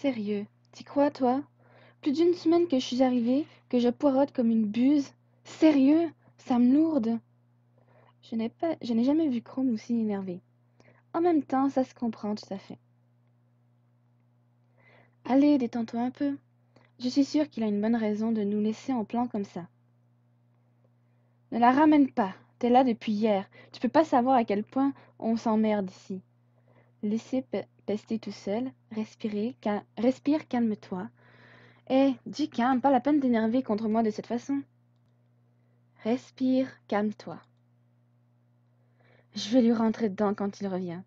Sérieux, t'y crois, toi? Plus d'une semaine que je suis arrivée, que je poireaute comme une buse. Sérieux? Ça me lourde. Je n'ai jamais vu Chrome aussi énervé. En même temps, ça se comprend tout à fait. Allez, détends-toi un peu. Je suis sûre qu'il a une bonne raison de nous laisser en plan comme ça. Ne la ramène pas. T'es là depuis hier. Tu peux pas savoir à quel point on s'emmerde ici. Laissez pester tout seul. Respire, calme-toi. Eh, dis calme, pas la peine d'énerver contre moi de cette façon. Respire, calme-toi. Je vais lui rentrer dedans quand il revient.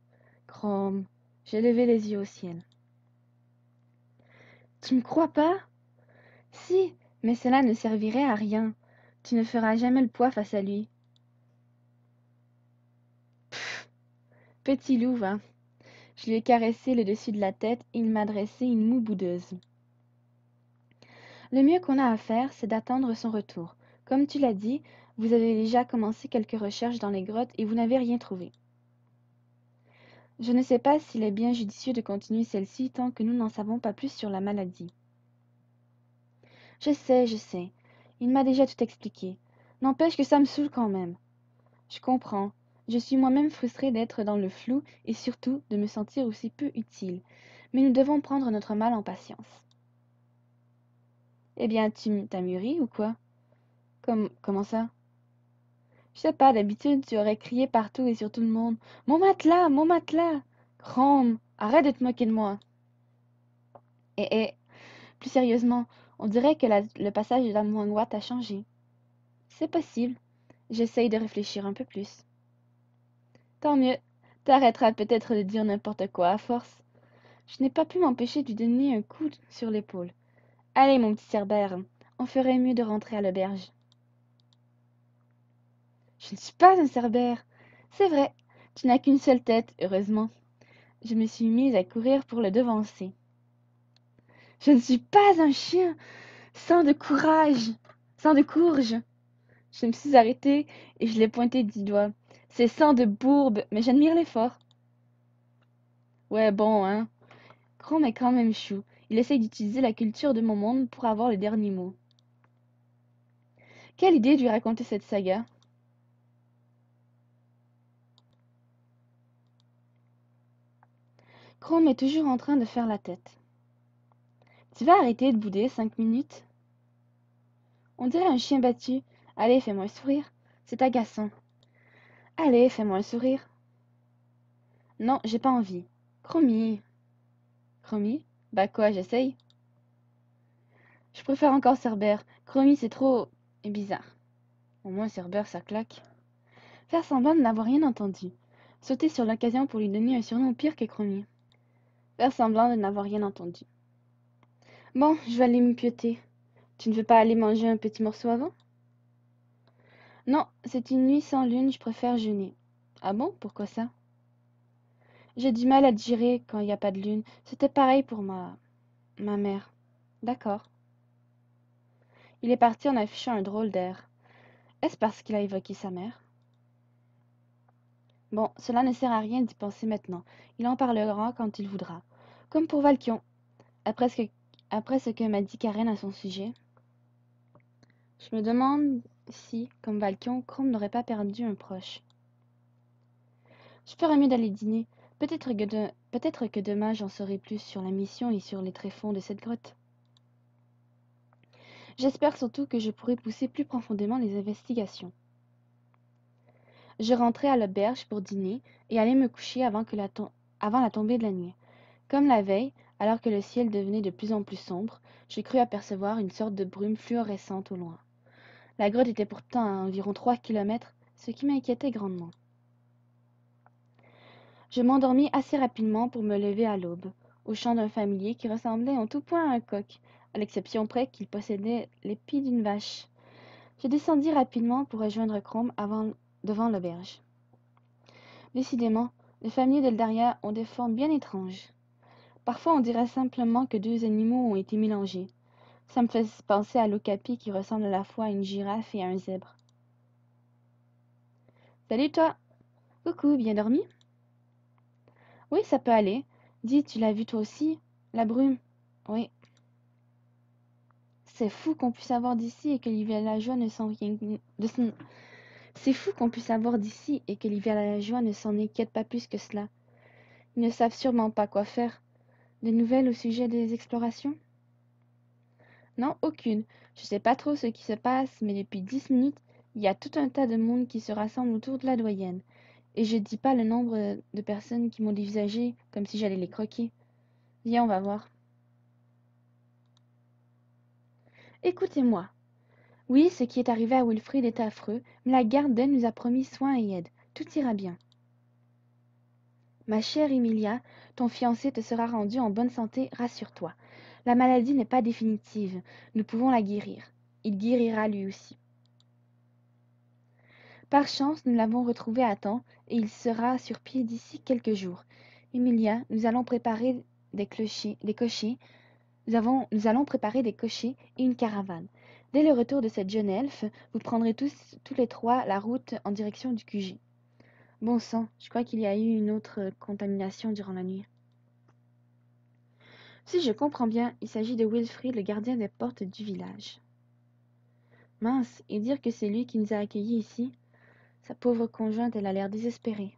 Chrome, j'ai levé les yeux au ciel. Tu me crois pas? Si, mais cela ne servirait à rien. Tu ne feras jamais le poids face à lui. Petit loup, va. Je lui ai caressé le dessus de la tête et il m'a dressé une moue boudeuse. Le mieux qu'on a à faire, c'est d'attendre son retour. Comme tu l'as dit, vous avez déjà commencé quelques recherches dans les grottes et vous n'avez rien trouvé. Je ne sais pas s'il est bien judicieux de continuer celle-ci tant que nous n'en savons pas plus sur la maladie. Je sais. Il m'a déjà tout expliqué. N'empêche que ça me saoule quand même. Je comprends. Je suis moi-même frustrée d'être dans le flou et surtout de me sentir aussi peu utile. Mais nous devons prendre notre mal en patience. Eh bien, tu t'as mûri ou quoi? Comment ça? Je sais pas, d'habitude, tu aurais crié partout et sur tout le monde. Mon matelas! Mon matelas! Chrome, arrête de te moquer de moi. Et, plus sérieusement, on dirait que le passage de la Mwangwa t'a changé. C'est possible. J'essaye de réfléchir un peu plus. Tant mieux. T'arrêteras peut-être de dire n'importe quoi à force. Je n'ai pas pu m'empêcher de lui donner un coup sur l'épaule. Allez, mon petit Cerbère, on ferait mieux de rentrer à l'auberge. Je ne suis pas un Cerbère. C'est vrai, tu n'as qu'une seule tête, heureusement. Je me suis mise à courir pour le devancer. Je ne suis pas un chien, sans de courage, sans de courge. Je me suis arrêtée et je l'ai pointé du doigt. C'est sang de bourbe, mais j'admire l'effort. Ouais, bon, hein. Chrome est quand même chou. Il essaye d'utiliser la culture de mon monde pour avoir le dernier mot. Quelle idée de lui raconter cette saga. Chrome est toujours en train de faire la tête. Tu vas arrêter de bouder 5 minutes? On dirait un chien battu. Allez, fais-moi un sourire. C'est agaçant. Allez, fais-moi un sourire. Non, j'ai pas envie. Chromie. Chromie? Bah quoi, j'essaye. Je préfère encore Cerbère. Chromie, c'est trop bizarre. Au moins, Cerbère, ça claque. Faire semblant de n'avoir rien entendu. Sauter sur l'occasion pour lui donner un surnom pire que Chromie. Faire semblant de n'avoir rien entendu. Bon, je vais aller me pieuter. Tu ne veux pas aller manger un petit morceau avant? Non, c'est une nuit sans lune, je préfère jeûner. Ah bon? Pourquoi ça? J'ai du mal à digérer quand il n'y a pas de lune. C'était pareil pour ma mère. D'accord. Il est parti en affichant un drôle d'air. Est-ce parce qu'il a évoqué sa mère? Bon, cela ne sert à rien d'y penser maintenant. Il en parlera quand il voudra. Comme pour Valkion. Après ce que, après ce que m'a dit Karen à son sujet, je me demande si, comme Valkion, Chrome n'aurait pas perdu un proche. Je ferais mieux d'aller dîner. Peut-être que demain j'en saurai plus sur la mission et sur les tréfonds de cette grotte. J'espère surtout que je pourrai pousser plus profondément les investigations. Je rentrai à l'auberge pour dîner et allai me coucher avant la tombée de la nuit. Comme la veille, alors que le ciel devenait de plus en plus sombre, je crus apercevoir une sorte de brume fluorescente au loin. La grotte était pourtant à environ 3 kilomètres, ce qui m'inquiétait grandement. Je m'endormis assez rapidement pour me lever à l'aube, au chant d'un familier qui ressemblait en tout point à un coq, à l'exception près qu'il possédait les pieds d'une vache. Je descendis rapidement pour rejoindre Chrome devant l'auberge. Décidément, les familiers d'Eldaria ont des formes bien étranges. Parfois on dirait simplement que deux animaux ont été mélangés. Ça me fait penser à l'okapi qui ressemble à la fois à une girafe et à un zèbre. Salut toi! Coucou, bien dormi? Oui, ça peut aller. Dis, tu l'as vu toi aussi? La brume. Oui. C'est fou qu'on puisse avoir d'ici et que les villageois ne s'en C'est fou qu'on puisse avoir d'ici et que les villageois ne s'en inquiètent pas plus que cela. Ils ne savent sûrement pas quoi faire. Des nouvelles au sujet des explorations? Non, aucune. Je sais pas trop ce qui se passe, mais depuis 10 minutes, il y a tout un tas de monde qui se rassemble autour de la doyenne. Et je dis pas le nombre de personnes qui m'ont dévisagé comme si j'allais les croquer. Viens, on va voir. Écoutez-moi. Oui, ce qui est arrivé à Wilfrid est affreux, mais la garde d'elle nous a promis soin et aide. Tout ira bien. Ma chère Emilia, ton fiancé te sera rendu en bonne santé, rassure-toi. La maladie n'est pas définitive. Nous pouvons la guérir. Il guérira lui aussi. Par chance, nous l'avons retrouvé à temps et il sera sur pied d'ici quelques jours. Emilia, nous allons préparer des cochers. Nous allons préparer des cochers et une caravane. Dès le retour de cette jeune elfe, vous prendrez tous les trois la route en direction du QG. Bon sang, je crois qu'il y a eu une autre contamination durant la nuit. Si je comprends bien, il s'agit de Wilfrid, le gardien des portes du village. Mince, et dire que c'est lui qui nous a accueillis ici. Sa pauvre conjointe, elle a l'air désespérée.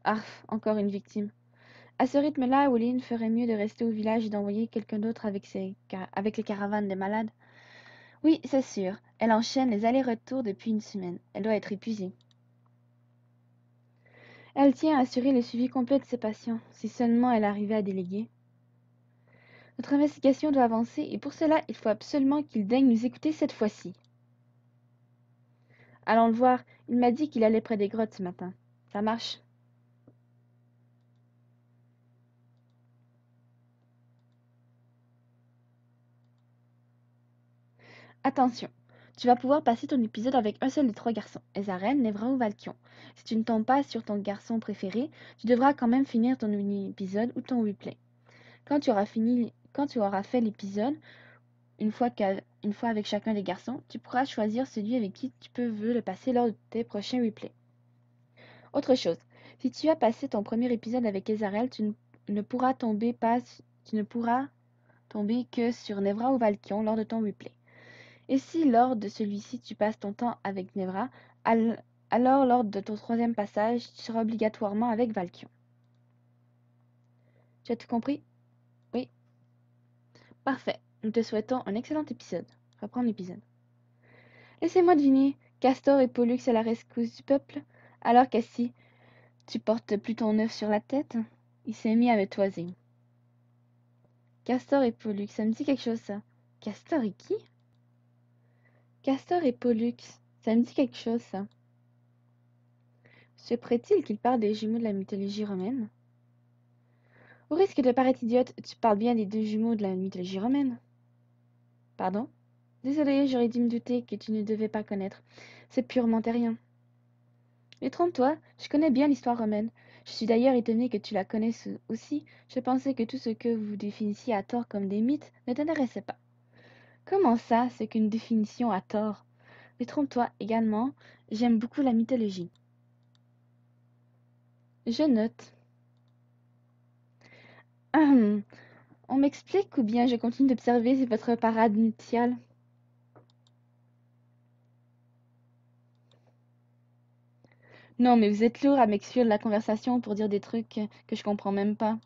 Ah, encore une victime. À ce rythme-là, Ouline ferait mieux de rester au village et d'envoyer quelqu'un d'autre avec les caravanes des malades. Oui, c'est sûr. Elle enchaîne les allers-retours depuis une semaine. Elle doit être épuisée. Elle tient à assurer le suivi complet de ses patients, si seulement elle arrivait à déléguer. Notre investigation doit avancer et pour cela, il faut absolument qu'il daigne nous écouter cette fois-ci. Allons le voir, il m'a dit qu'il allait près des grottes ce matin. Ça marche. Attention, tu vas pouvoir passer ton épisode avec un seul des trois garçons, Ezaren, Nevra ou Valkion. Si tu ne tombes pas sur ton garçon préféré, tu devras quand même finir ton épisode ou ton replay. Quand tu auras fait l'épisode, une fois avec chacun des garçons, tu pourras choisir celui avec qui tu veux le passer lors de tes prochains replays. Autre chose, si tu as passé ton premier épisode avec Ezarel, ne pourras tomber que sur Nevra ou Valkion lors de ton replay. Et si lors de celui-ci tu passes ton temps avec Nevra, alors lors de ton troisième passage, tu seras obligatoirement avec Valkion. Tu as tout compris? Oui. Parfait. Nous te souhaitons un excellent épisode. Reprends l'épisode. Laissez-moi deviner, Castor et Pollux à la rescousse du peuple, alors qu'assis, tu portes plus ton œuf sur la tête? Il s'est mis à me toiser. Castor et Pollux, ça me dit quelque chose ça. Castor et qui? Castor et Pollux, ça me dit quelque chose ça. Se pourrait-il qu'il parle des jumeaux de la mythologie romaine? Au risque de paraître idiote, tu parles bien des deux jumeaux de la mythologie romaine. Pardon? Désolé, j'aurais dû me douter que tu ne devais pas connaître. C'est purement terrien. Mais trompe-toi, je connais bien l'histoire romaine. Je suis d'ailleurs étonnée que tu la connaisses aussi. Je pensais que tout ce que vous définissiez à tort comme des mythes ne t'intéressait pas. Comment ça, c'est qu'une définition à tort? Mais trompe-toi également, j'aime beaucoup la mythologie. Je note. Hum, on m'explique ou bien je continue d'observer votre parade nuptiale? Non, mais vous êtes lourd à m'exclure de la conversation pour dire des trucs que je comprends même pas.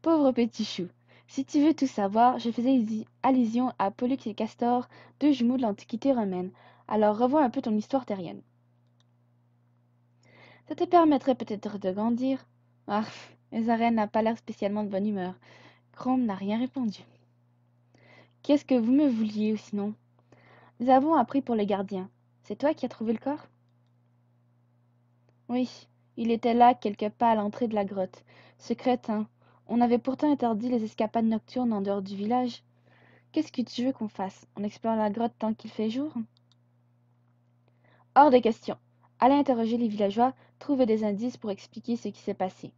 Pauvre petit chou. Si tu veux tout savoir, je faisais allusion à Pollux et Castor, deux jumeaux de l'Antiquité romaine. Alors revois un peu ton histoire terrienne. Ça te permettrait peut-être de grandir. Ah, Ezaren n'a pas l'air spécialement de bonne humeur. Chrome n'a rien répondu. Qu'est-ce que vous me vouliez, sinon? Nous avons appris pour les gardiens. C'est toi qui as trouvé le corps? Oui, il était là, quelque part à l'entrée de la grotte. Ce crétin. On avait pourtant interdit les escapades nocturnes en dehors du village. Qu'est-ce que tu veux qu'on fasse? On explore la grotte tant qu'il fait jour? Hors de question. Allez interroger les villageois, trouver des indices pour expliquer ce qui s'est passé.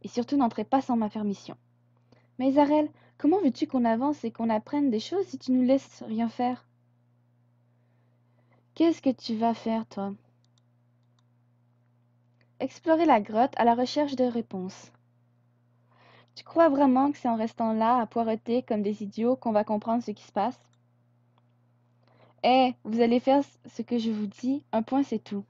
Et surtout n'entrez pas sans ma permission. Mais Zarel, comment veux-tu qu'on avance et qu'on apprenne des choses si tu nous laisses rien faire? Qu'est-ce que tu vas faire, toi? Explorer la grotte à la recherche de réponses. Tu crois vraiment que c'est en restant là à poireauter comme des idiots qu'on va comprendre ce qui se passe? Eh, vous allez faire ce que je vous dis, un point c'est tout.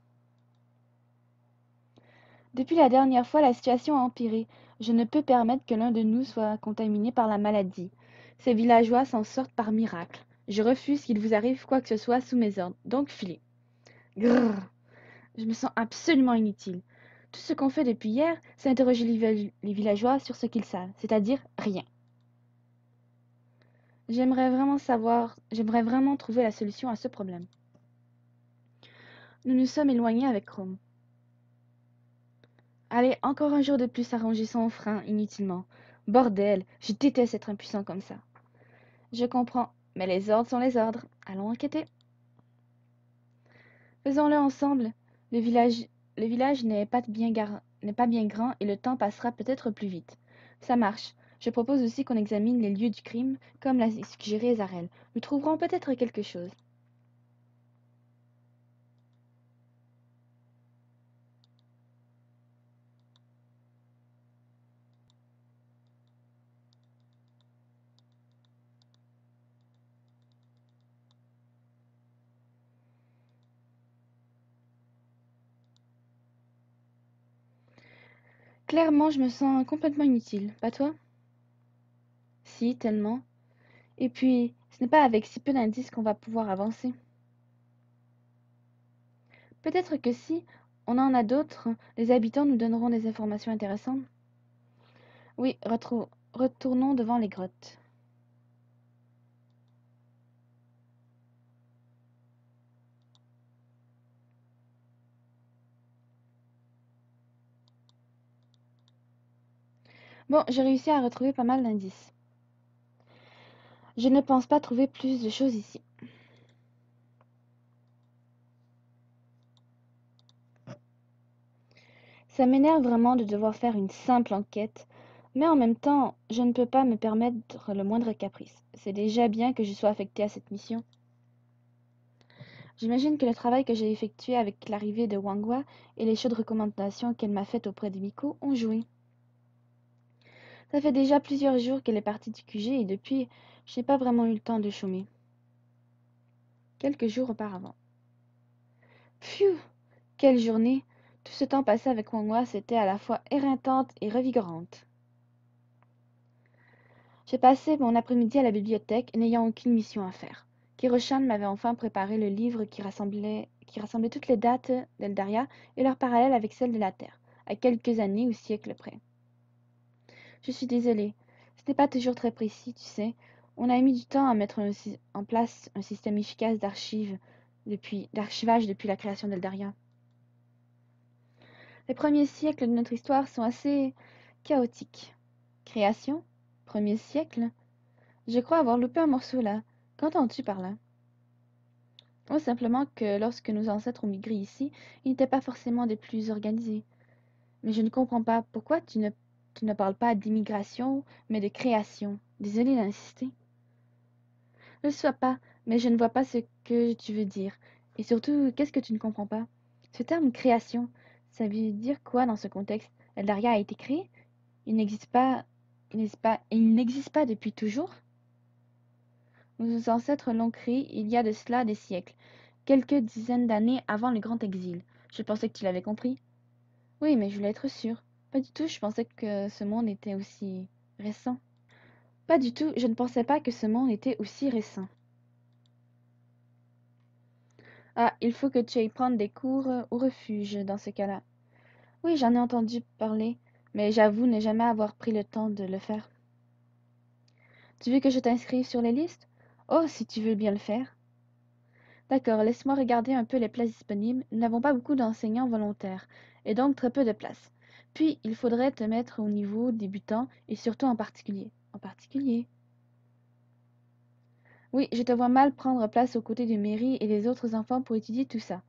Depuis la dernière fois, la situation a empiré. Je ne peux permettre que l'un de nous soit contaminé par la maladie. Ces villageois s'en sortent par miracle. Je refuse qu'il vous arrive quoi que ce soit sous mes ordres, donc filez. Grrr. Je me sens absolument inutile. Tout ce qu'on fait depuis hier, c'est interroger les villageois sur ce qu'ils savent, c'est-à-dire rien. J'aimerais vraiment trouver la solution à ce problème. Nous nous sommes éloignés avec Chrome. Allez, encore un jour de plus à ranger son frein inutilement. Bordel, je déteste être impuissant comme ça. Je comprends, mais les ordres sont les ordres. Allons enquêter. Faisons-le ensemble. Le village, le village n'est pas bien grand et le temps passera peut-être plus vite. Ça marche. Je propose aussi qu'on examine les lieux du crime, comme l'a suggéré Zarel. Nous trouverons peut-être quelque chose. Clairement, je me sens complètement inutile. Pas toi? Si, tellement. Et puis, ce n'est pas avec si peu d'indices qu'on va pouvoir avancer. Peut-être que si on en a d'autres, les habitants nous donneront des informations intéressantes. Oui, retournons devant les grottes. Bon, j'ai réussi à retrouver pas mal d'indices. Je ne pense pas trouver plus de choses ici. Ça m'énerve vraiment de devoir faire une simple enquête, mais en même temps, je ne peux pas me permettre le moindre caprice. C'est déjà bien que je sois affectée à cette mission. J'imagine que le travail que j'ai effectué avec l'arrivée de Wangwa et les chaudes recommandations qu'elle m'a faites auprès de Miko ont joué. Ça fait déjà plusieurs jours qu'elle est partie du QG et depuis, je n'ai pas vraiment eu le temps de chômer. Quelques jours auparavant. Pfiou! Quelle journée! Tout ce temps passé avec Wangwa, c'était à la fois éreintante et revigorante. J'ai passé mon après-midi à la bibliothèque, n'ayant aucune mission à faire. Kiro-chan m'avait enfin préparé le livre qui rassemblait toutes les dates d'Eldaria et leurs parallèles avec celles de la Terre, à quelques années ou siècles près. Je suis désolée, ce n'est pas toujours très précis, tu sais. On a mis du temps à mettre en place un système efficace d'archivage depuis la création d'Eldaria. Les premiers siècles de notre histoire sont assez chaotiques. Création? Premier siècle? Je crois avoir loupé un morceau là. Qu'entends-tu par là? Oh, simplement que lorsque nos ancêtres ont migré ici, ils n'étaient pas forcément des plus organisés. Mais je ne comprends pas pourquoi tu ne parles pas d'immigration, mais de création. Désolée d'insister. Ne le sois pas, mais je ne vois pas ce que tu veux dire. Et surtout, qu'est-ce que tu ne comprends pas? Ce terme création, ça veut dire quoi dans ce contexte? Eldaria a été créé? Il n'existe pas, il n'existe pas depuis toujours? Nos ancêtres l'ont créé il y a de cela des siècles, quelques dizaines d'années avant le grand exil. Je pensais que tu l'avais compris. Oui, mais je voulais être sûre. Pas du tout, je pensais que ce monde était aussi récent. Pas du tout, je ne pensais pas que ce monde était aussi récent. Ah, il faut que tu ailles prendre des cours au refuge dans ce cas-là. Oui, j'en ai entendu parler, mais j'avoue ne jamais avoir pris le temps de le faire. Tu veux que je t'inscrive sur les listes? Oh, si tu veux bien le faire. D'accord, laisse-moi regarder un peu les places disponibles. Nous n'avons pas beaucoup d'enseignants volontaires, et donc très peu de places. Puis, il faudrait te mettre au niveau débutant, et surtout en particulier. En particulier. Oui, je te vois mal prendre place aux côtés de Mary et des autres enfants pour étudier tout ça.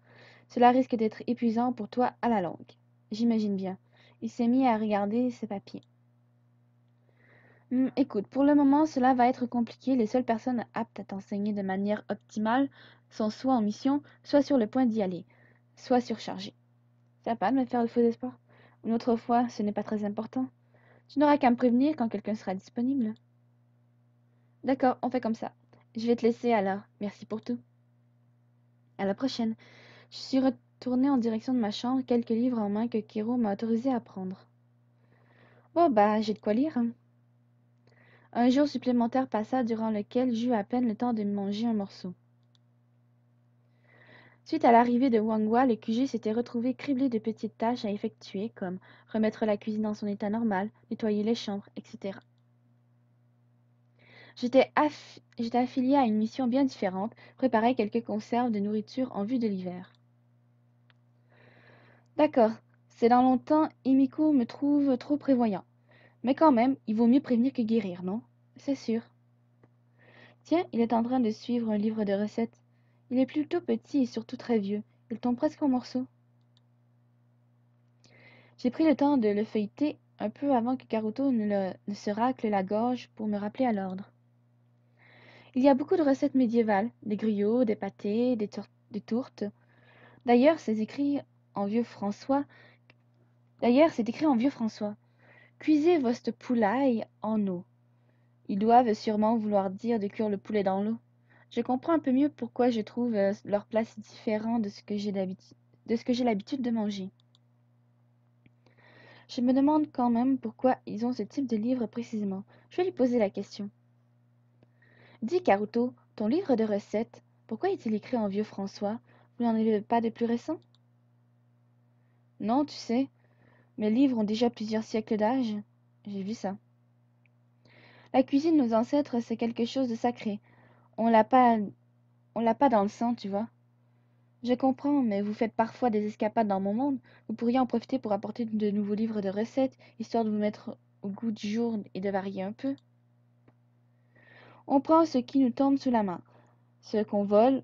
Cela risque d'être épuisant pour toi à la longue. J'imagine bien. Il s'est mis à regarder ses papiers. Écoute, pour le moment, cela va être compliqué. Les seules personnes aptes à t'enseigner de manière optimale sont soit en mission, soit sur le point d'y aller, soit surchargées. Ça va pas de me faire de faux espoirs. Une autre fois, ce n'est pas très important. Tu n'auras qu'à me prévenir quand quelqu'un sera disponible. D'accord, on fait comme ça. Je vais te laisser alors. Merci pour tout. À la prochaine. Je suis retournée en direction de ma chambre, quelques livres en main que Kiro m'a autorisé à prendre. Bon, bah, j'ai de quoi lire, hein. Un jour supplémentaire passa durant lequel j'eus à peine le temps de manger un morceau. Suite à l'arrivée de Wangwa, le QG s'était retrouvé criblé de petites tâches à effectuer, comme remettre la cuisine dans son état normal, nettoyer les chambres, etc. J'étais affiliée à une mission bien différente, préparer quelques conserves de nourriture en vue de l'hiver. D'accord, c'est dans longtemps, Himiko me trouve trop prévoyant. Mais quand même, il vaut mieux prévenir que guérir, non? C'est sûr. Tiens, il est en train de suivre un livre de recettes. Il est plutôt petit et surtout très vieux. Il tombe presque en morceaux. J'ai pris le temps de le feuilleter un peu avant que Karuto ne se racle la gorge pour me rappeler à l'ordre. Il y a beaucoup de recettes médiévales, des griots, des pâtés, des tourtes. D'ailleurs, c'est écrit en vieux François. C'est écrit en vieux François. Cuisez votre poulaille en eau. Ils doivent sûrement vouloir dire de cuire le poulet dans l'eau. Je comprends un peu mieux pourquoi je trouve leur plat si différent de ce que j'ai l'habitude de manger. Je me demande quand même pourquoi ils ont ce type de livre précisément. Je vais lui poser la question. Dis, Karuto, ton livre de recettes, pourquoi est-il écrit en vieux François? Vous n'en avez pas de plus récent? Non, tu sais, mes livres ont déjà plusieurs siècles d'âge. J'ai vu ça. La cuisine de nos ancêtres, c'est quelque chose de sacré. On l'a pas, on l'a pas dans le sang, tu vois. Je comprends, mais vous faites parfois des escapades dans mon monde. Vous pourriez en profiter pour apporter de nouveaux livres de recettes, histoire de vous mettre au goût du jour et de varier un peu. On prend ce qui nous tombe sous la main, ce qu'on vole,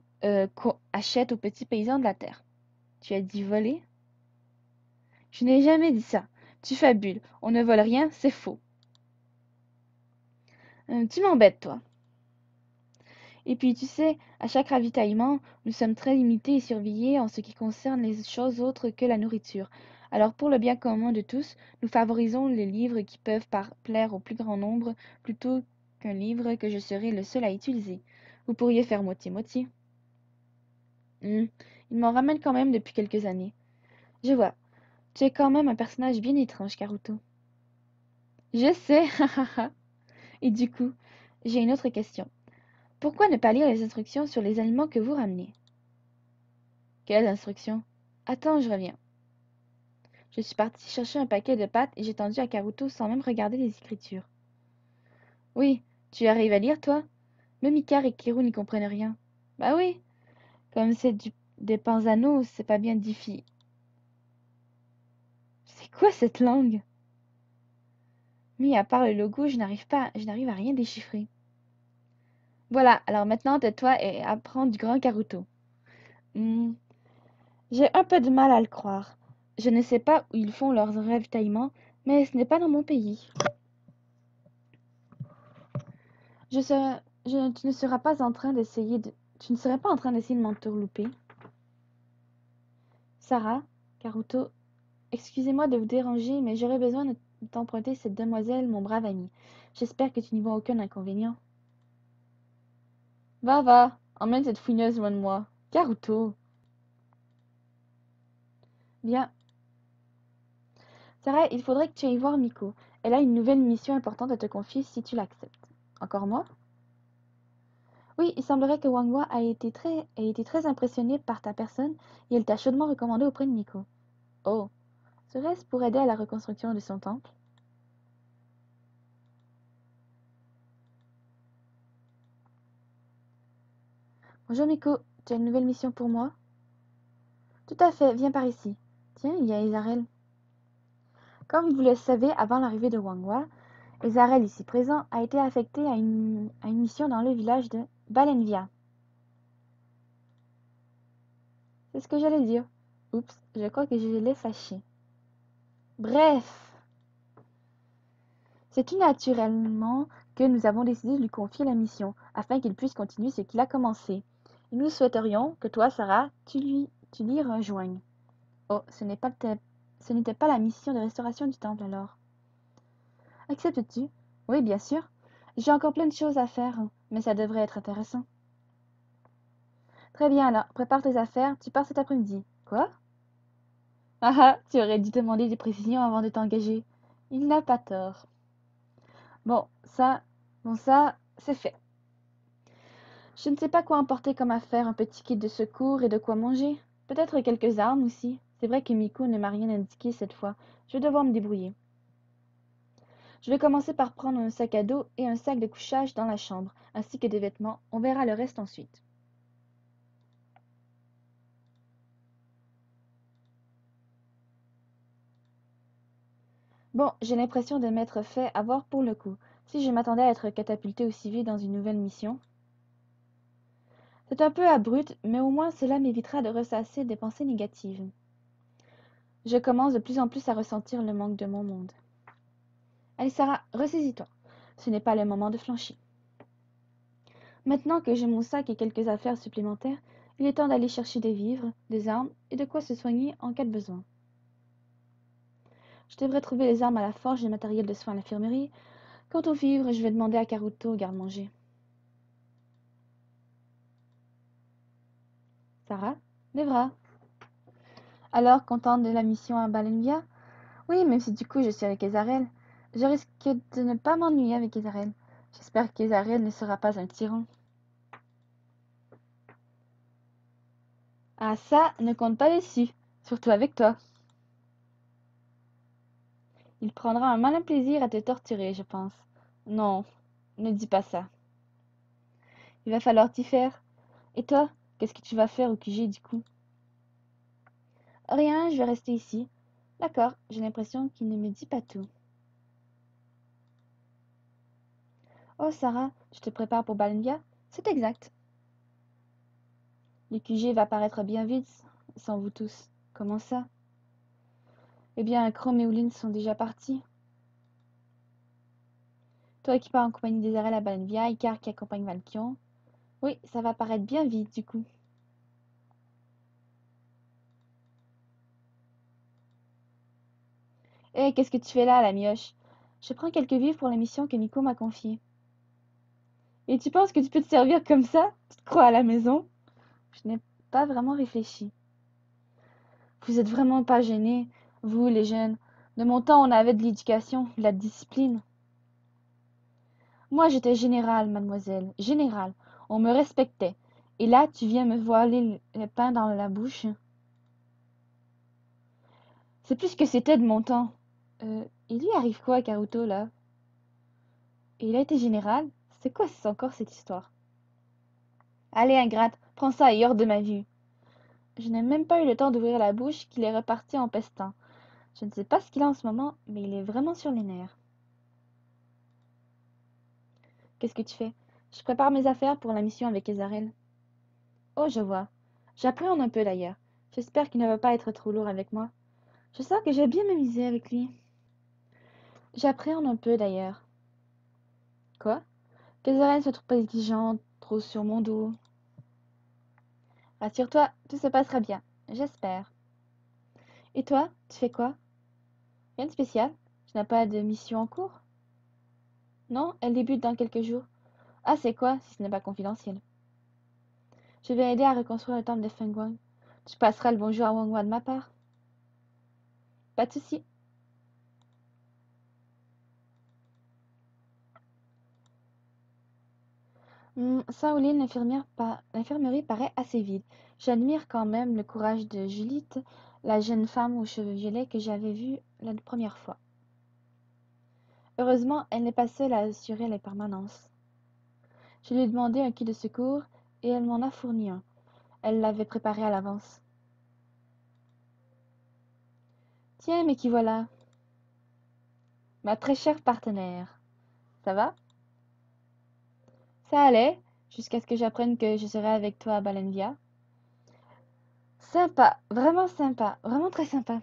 qu'on achète aux petits paysans de la terre. Tu as dit voler? Je n'ai jamais dit ça. Tu fabules. On ne vole rien, c'est faux. Tu m'embêtes, toi. Et puis, tu sais, à chaque ravitaillement, nous sommes très limités et surveillés en ce qui concerne les choses autres que la nourriture. Alors, pour le bien commun de tous, nous favorisons les livres qui peuvent plaire au plus grand nombre plutôt qu'un livre que je serai le seul à utiliser. Vous pourriez faire moitié-moitié. Il m'en ramène quand même depuis quelques années. Je vois. Tu es quand même un personnage bien étrange, Karuto. Je sais, hahaha. Et du coup, j'ai une autre question. Pourquoi ne pas lire les instructions sur les aliments que vous ramenez? Quelles instructions? Attends, je reviens. Je suis partie chercher un paquet de pâtes et j'ai tendu à Karuto sans même regarder les écritures. Oui, tu arrives à lire, toi? Même Ikar et Kiru n'y comprennent rien. Bah oui, comme c'est des panzano, c'est pas bien diffi. C'est quoi cette langue? Mais à part le logo, je n'arrive à rien déchiffrer. Voilà, alors maintenant tais-toi et apprends du grand Karuto. Hmm, j'ai un peu de mal à le croire. Je ne sais pas où ils font leurs ravitaillements, mais ce n'est pas dans mon pays. Je serais, tu ne seras pas en train tu ne serais pas en train d'essayer de m'entourlouper. Sarah, Karuto, excusez-moi de vous déranger, mais j'aurais besoin de t'emprunter cette demoiselle, mon brave ami. J'espère que tu n'y vois aucun inconvénient. Va, va, emmène cette fouineuse loin de moi. Karuto. Bien. Sarah, il faudrait que tu ailles voir Miko. Elle a une nouvelle mission importante à te confier si tu l'acceptes. Encore moi? Oui, il semblerait que Wangwa ait été très impressionnée par ta personne et elle t'a chaudement recommandé auprès de Miko. Oh, serait-ce pour aider à la reconstruction de son temple? Bonjour Miko, tu as une nouvelle mission pour moi? Tout à fait, viens par ici. Tiens, il y a Isarel. Comme vous le savez, avant l'arrivée de Wangwa, Isarel ici présent a été affecté à une mission dans le village de Balenvia. C'est ce que j'allais dire. Oups, je crois que je l'ai fâché. Bref, c'est tout naturellement que nous avons décidé de lui confier la mission, afin qu'il puisse continuer ce qu'il a commencé. Et nous souhaiterions que toi, Sarah, tu l'y rejoignes. Oh, ce n'était pas la mission de restauration du temple alors. Acceptes-tu? Oui, bien sûr. J'ai encore plein de choses à faire, mais ça devrait être intéressant. Très bien alors, prépare tes affaires, tu pars cet après-midi. Quoi? Ah ah, tu aurais dû demander des précisions avant de t'engager. Il n'a pas tort. Bon, ça, c'est fait. Je ne sais pas quoi emporter comme affaire, un petit kit de secours et de quoi manger. Peut-être quelques armes aussi. C'est vrai que Miko ne m'a rien indiqué cette fois. Je vais devoir me débrouiller. Je vais commencer par prendre un sac à dos et un sac de couchage dans la chambre, ainsi que des vêtements. On verra le reste ensuite. Bon, j'ai l'impression de m'être fait avoir pour le coup. Si je m'attendais à être catapultée aussi vite dans une nouvelle mission. C'est un peu abrupt, mais au moins cela m'évitera de ressasser des pensées négatives. Je commence de plus en plus à ressentir le manque de mon monde. Allez Sarah, ressaisis-toi. Ce n'est pas le moment de flancher. Maintenant que j'ai mon sac et quelques affaires supplémentaires, il est temps d'aller chercher des vivres, des armes et de quoi se soigner en cas de besoin. Je devrais trouver les armes à la forge et le matériel de soins à l'infirmerie. Quant aux vivres, je vais demander à Karuto, garde-manger. Sarah? Devra. Alors, contente de la mission à Balenvia? Oui, même si du coup je suis avec Ezarel. Je risque de ne pas m'ennuyer avec Ezarel. J'espère qu'Ezarel ne sera pas un tyran. Ah ça, ne compte pas dessus. Surtout avec toi. Il prendra un malin plaisir à te torturer, je pense. Non, ne dis pas ça. Il va falloir t'y faire. Et toi, qu'est-ce que tu vas faire au QG du coup? Rien, je vais rester ici. D'accord, j'ai l'impression qu'il ne me dit pas tout. Oh Sarah, tu te prépares pour Balenvia? C'est exact. Le QG va paraître bien vite, sans vous tous. Comment ça? Eh bien, Chrome et Oulin sont déjà partis. Toi qui pars en compagnie des arrêts à Balenvia, Icar qui accompagne Valkion. Oui, ça va paraître bien vite du coup. Eh, qu'est-ce que tu fais là, la mioche? Je prends quelques vivres pour la mission que Miko m'a confiée. Et tu penses que tu peux te servir comme ça? Tu te crois à la maison? Je n'ai pas vraiment réfléchi. Vous êtes vraiment pas gênés, vous, les jeunes. De mon temps, on avait de l'éducation, de la discipline. Moi, j'étais générale, mademoiselle, générale. On me respectait. Et là, tu viens me voiler le pain dans la bouche. C'est plus que c'était de mon temps. Il lui arrive quoi à Karuto, là? Et il a été général? C'est quoi c'est encore cette histoire? Allez, ingrate, prends ça et hors de ma vue. Je n'ai même pas eu le temps d'ouvrir la bouche qu'il est reparti en pestant. Je ne sais pas ce qu'il a en ce moment, mais il est vraiment sur les nerfs. Qu'est-ce que tu fais? Je prépare mes affaires pour la mission avec Ezarel. Oh, je vois. J'appréhende un peu d'ailleurs. J'espère qu'il ne va pas être trop lourd avec moi. Je sens que j'ai bien m'amuser avec lui. J'appréhende un peu d'ailleurs. Quoi? Qu'Ezarel se trouve pas exigeante, trop sur mon dos. Rassure-toi, tout se passera bien. J'espère. Et toi, tu fais quoi? Rien de spécial? Tu n'as pas de mission en cours? Non, elle débute dans quelques jours. Ah, c'est quoi, si ce n'est pas confidentiel? Je vais aider à reconstruire le temple de Fengguang. Tu passeras le bonjour à Wangwa de ma part. Pas de souci. Shaolin, l'infirmerie paraît assez vide. J'admire quand même le courage de Judith, la jeune femme aux cheveux violets que j'avais vue la première fois. Heureusement, elle n'est pas seule à assurer les permanences. Je lui ai demandé un kit de secours et elle m'en a fourni un. Elle l'avait préparé à l'avance. Tiens, mais qui voilà? Ma très chère partenaire. Ça va? Ça allait, jusqu'à ce que j'apprenne que je serai avec toi à Balenvia. Sympa, vraiment très sympa.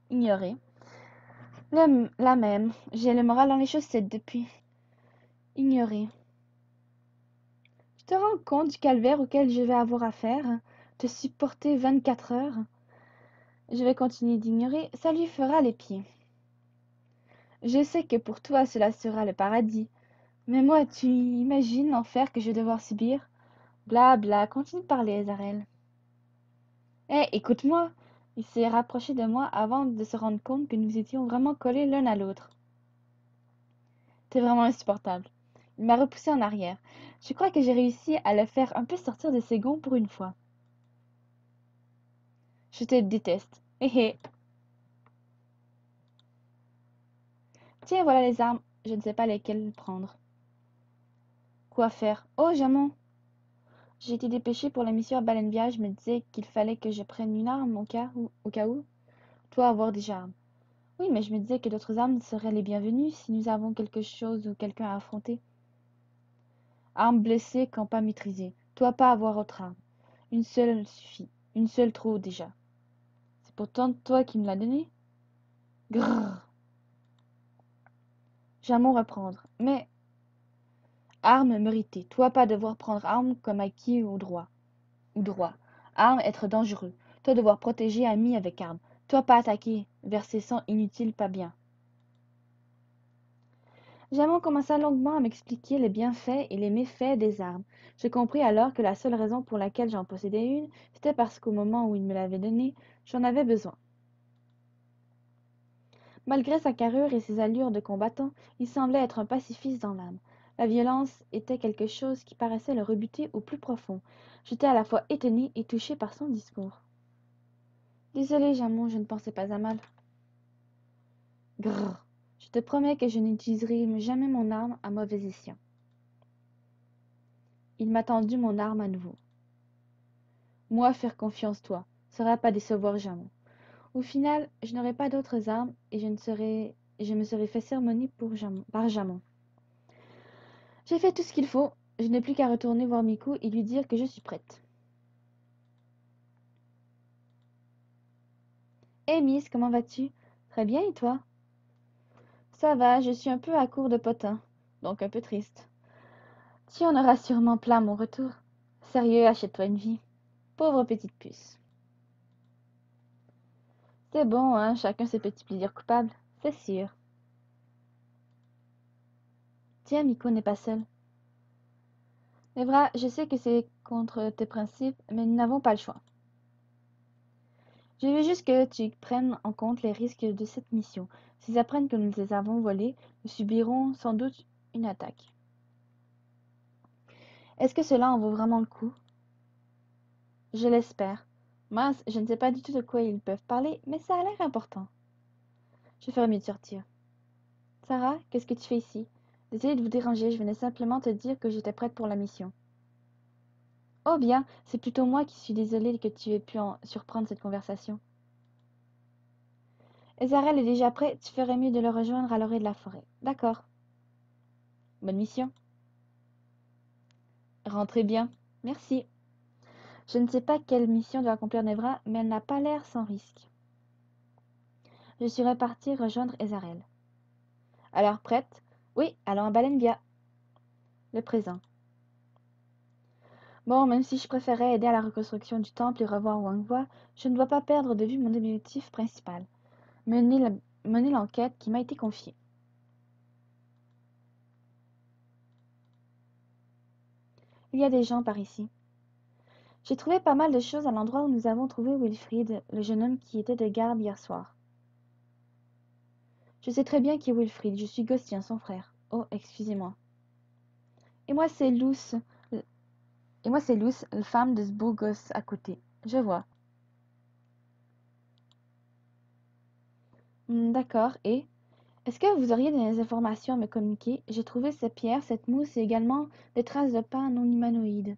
Ignoré. La même. J'ai le moral dans les chaussettes depuis. Ignoré. Tu te rends compte du calvaire auquel je vais avoir affaire? Te supporter 24 heures? Je vais continuer d'ignorer, ça lui fera les pieds. Je sais que pour toi cela sera le paradis. Mais moi, tu imagines l'enfer que je vais devoir subir? Bla bla, continue de parler, Azarel. Hé, écoute-moi! Il s'est rapproché de moi avant de se rendre compte que nous étions vraiment collés l'un à l'autre. T'es vraiment insupportable. Il m'a repoussé en arrière. Je crois que j'ai réussi à le faire un peu sortir de ses gonds pour une fois. Je te déteste. Hé hé. Tiens, voilà les armes. Je ne sais pas lesquelles prendre. Quoi faire? Oh, Jamon! J'ai été dépêchée pour la mission à Balenbia. Je me disais qu'il fallait que je prenne une arme au cas où. Toi, avoir déjà arme. Oui, mais je me disais que d'autres armes seraient les bienvenues si nous avons quelque chose ou quelqu'un à affronter. Arme blessée quand pas maîtrisée. Toi, pas avoir autre arme. Une seule suffit. Une seule trop déjà. C'est pourtant toi qui me l'as donnée. Grrr. Jamon reprendre. Mais arme méritée. Toi, pas devoir prendre arme comme acquis ou droit. Ou droit. Arme être dangereux. Toi, devoir protéger ami avec arme. Toi, pas attaquer. Verser sang inutile, pas bien. Jamon commença longuement à m'expliquer les bienfaits et les méfaits des armes. Je compris alors que la seule raison pour laquelle j'en possédais une, c'était parce qu'au moment où il me l'avait donnée, j'en avais besoin. Malgré sa carrure et ses allures de combattant, il semblait être un pacifiste dans l'âme. La violence était quelque chose qui paraissait le rebuter au plus profond. J'étais à la fois étonnée et touchée par son discours. Désolé, Jamon, je ne pensais pas à mal. Grrr. Je te promets que je n'utiliserai jamais mon arme à mauvais escient. Il m'a tendu mon arme à nouveau. Moi, faire confiance toi, sera pas décevoir Jamon. Au final, je n'aurai pas d'autres armes et je me serai fait sermonner par Jamon. J'ai fait tout ce qu'il faut, je n'ai plus qu'à retourner voir Miku et lui dire que je suis prête. Hé Miss, comment vas-tu? Très bien, et toi? Ça va, je suis un peu à court de potins, donc un peu triste. Tu en auras sûrement plein à mon retour. Sérieux, achète-toi une vie. Pauvre petite puce. C'est bon, hein, chacun ses petits plaisirs coupables, c'est sûr. Tiens, Miku n'est pas seule. Evra, je sais que c'est contre tes principes, mais nous n'avons pas le choix. Je veux juste que tu prennes en compte les risques de cette mission. S'ils apprennent que nous les avons volés, nous subirons sans doute une attaque. Est-ce que cela en vaut vraiment le coup? Je l'espère. Mince, je ne sais pas du tout de quoi ils peuvent parler, mais ça a l'air important. Je ferais mieux de sortir. Sarah, qu'est-ce que tu fais ici? Désolée de vous déranger, je venais simplement te dire que j'étais prête pour la mission. Oh bien, c'est plutôt moi qui suis désolée que tu aies pu surprendre cette conversation. Ezarel est déjà prêt, tu ferais mieux de le rejoindre à l'orée de la forêt. D'accord. Bonne mission. Rentrez bien. Merci. Je ne sais pas quelle mission doit accomplir Nevra, mais elle n'a pas l'air sans risque. Je suis repartie rejoindre Ezarel. Alors prête? Oui, allons à Balenbia. Le présent. Bon, même si je préférais aider à la reconstruction du temple et revoir Wangwa, je ne dois pas perdre de vue mon objectif principal, mener l'enquête qui m'a été confiée. Il y a des gens par ici. J'ai trouvé pas mal de choses à l'endroit où nous avons trouvé Wilfrid, le jeune homme qui était de garde hier soir. Je sais très bien qui est Wilfrid, je suis Gostien, son frère. Oh, excusez-moi. Et moi c'est Luce, femme de ce beau gosse à côté. Je vois. D'accord, et est-ce que vous auriez des informations à me communiquer? J'ai trouvé ces pierres, cette mousse et également des traces de pas non humanoïdes.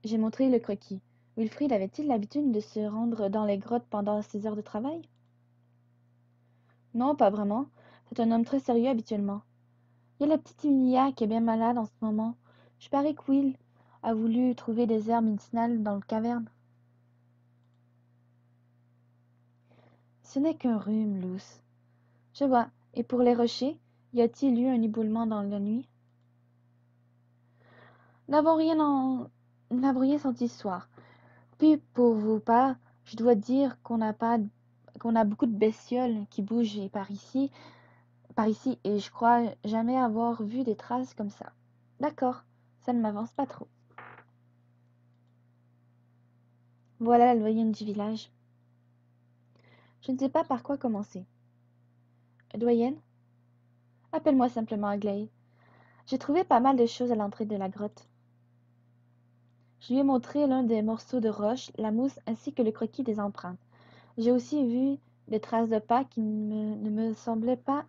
J'ai montré le croquis. Wilfrid avait-il l'habitude de se rendre dans les grottes pendant ses heures de travail? Non, pas vraiment. C'est un homme très sérieux habituellement. Il y a la petite Emilia qui est bien malade en ce moment. Je parie que Will a voulu trouver des herbes médicinales dans le caverne. Ce n'est qu'un rhume, Luce. Je vois. Et pour les rochers, y a-t-il eu un éboulement dans la nuit? Nous n'avons rien senti ce soir. Puis pour vos part, je dois dire qu'on a beaucoup de bestioles qui bougent par ici. par ici et je crois jamais avoir vu des traces comme ça. D'accord, ça ne m'avance pas trop. Voilà la doyenne du village. Je ne sais pas par quoi commencer. Doyenne, appelle-moi simplement Aglaé. J'ai trouvé pas mal de choses à l'entrée de la grotte. Je lui ai montré l'un des morceaux de roche, la mousse ainsi que le croquis des empreintes. J'ai aussi vu des traces de pas qui ne me semblaient pas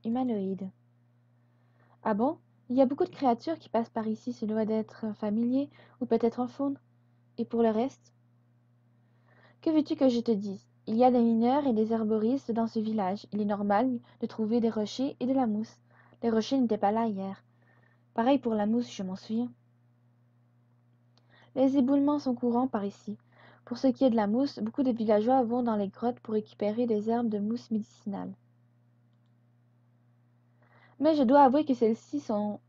humanoïdes. Ah bon? Il y a beaucoup de créatures qui passent par ici, ce doit être familier ou peut-être un faune. Et pour le reste? Que veux-tu que je te dise? Il y a des mineurs et des herboristes dans ce village. Il est normal de trouver des rochers et de la mousse. Les rochers n'étaient pas là hier. Pareil pour la mousse, je m'en souviens. Les éboulements sont courants par ici. Pour ce qui est de la mousse, beaucoup de villageois vont dans les grottes pour récupérer des herbes de mousse médicinale. Mais je dois avouer que celles-ci sont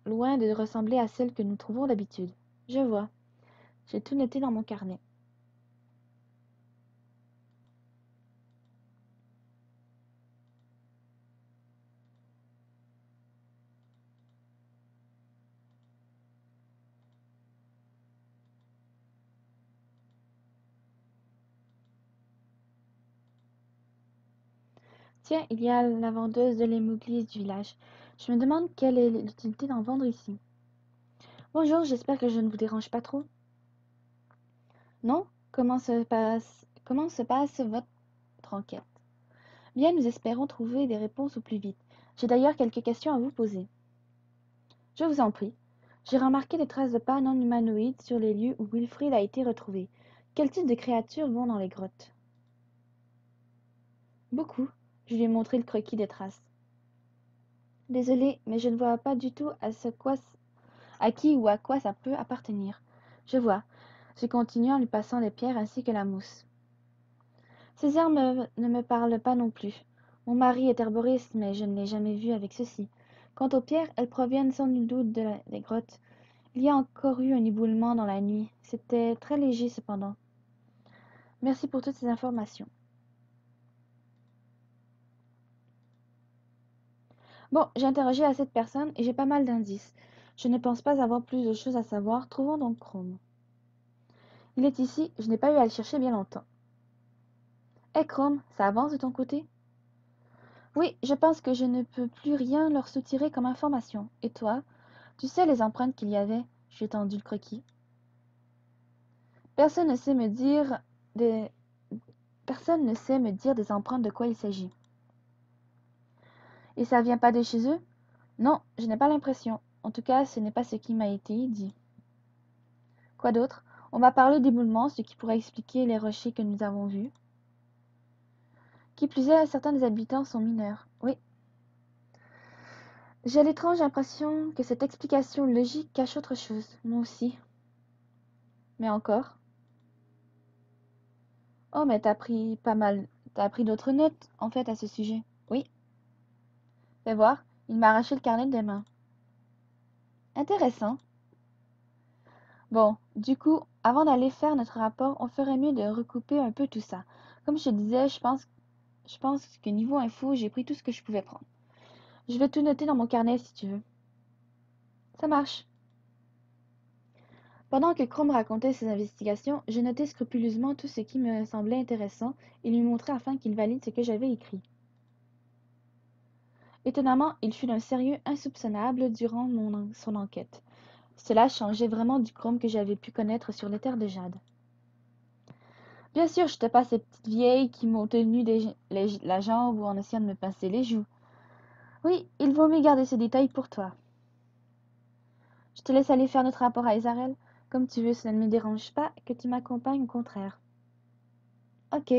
loin de ressembler à celles que nous trouvons d'habitude. Je vois. J'ai tout noté dans mon carnet. Tiens, il y a la vendeuse de l'émouglise du village. Je me demande quelle est l'utilité d'en vendre ici. Bonjour, j'espère que je ne vous dérange pas trop. Non? Comment se passe votre enquête? Bien, nous espérons trouver des réponses au plus vite. J'ai d'ailleurs quelques questions à vous poser. Je vous en prie. J'ai remarqué des traces de pas non humanoïdes sur les lieux où Wilfrid a été retrouvé. Quel type de créatures vont dans les grottes? Beaucoup. Je lui ai montré le croquis des traces. Désolée, mais je ne vois pas du tout à qui ou à quoi ça peut appartenir. Je vois. Je continue en lui passant les pierres ainsi que la mousse. Ces herbes ne me parlent pas non plus. Mon mari est herboriste, mais je ne l'ai jamais vu avec ceci. Quant aux pierres, elles proviennent sans nul doute des grottes. Il y a encore eu un éboulement dans la nuit. C'était très léger cependant. Merci pour toutes ces informations. Bon, j'ai interrogé assez de personnes et j'ai pas mal d'indices. Je ne pense pas avoir plus de choses à savoir. Trouvons donc Chrome. Il est ici, je n'ai pas eu à le chercher bien longtemps. Hé Chrome, ça avance de ton côté? Oui, je pense que je ne peux plus rien leur soutirer comme information. Et toi? Tu sais les empreintes qu'il y avait? J'ai tendu le croquis. Personne ne sait me dire des... Personne ne sait me dire des empreintes de quoi il s'agit. Et ça vient pas de chez eux? Non, je n'ai pas l'impression. En tout cas, ce n'est pas ce qui m'a été dit. Quoi d'autre? On m'a parlé d'éboulements, ce qui pourrait expliquer les rochers que nous avons vus. Qui plus est, certains des habitants sont mineurs. Oui. J'ai l'étrange impression que cette explication logique cache autre chose. Moi aussi. Mais encore. Oh, mais t'as pris pas mal. T'as pris d'autres notes, en fait, à ce sujet. Oui. Fais voir. Il m'a arraché le carnet des mains. Intéressant. Bon, du coup, avant d'aller faire notre rapport, on ferait mieux de recouper un peu tout ça. Comme je te disais, je pense que niveau info, j'ai pris tout ce que je pouvais prendre. Je vais tout noter dans mon carnet si tu veux. Ça marche. Pendant que Chrome racontait ses investigations, je notais scrupuleusement tout ce qui me semblait intéressant et lui montrais afin qu'il valide ce que j'avais écrit. Étonnamment, il fut d'un sérieux insoupçonnable durant son enquête. Cela changeait vraiment du Chrome que j'avais pu connaître sur les terres de Jade. Bien sûr, je te passe ces petites vieilles qui m'ont tenu la jambe ou en essayant de me pincer les joues. Oui, il vaut mieux garder ce détail pour toi. Je te laisse aller faire notre rapport à Isarel. Comme tu veux, cela ne me dérange pas que tu m'accompagnes au contraire. Ok.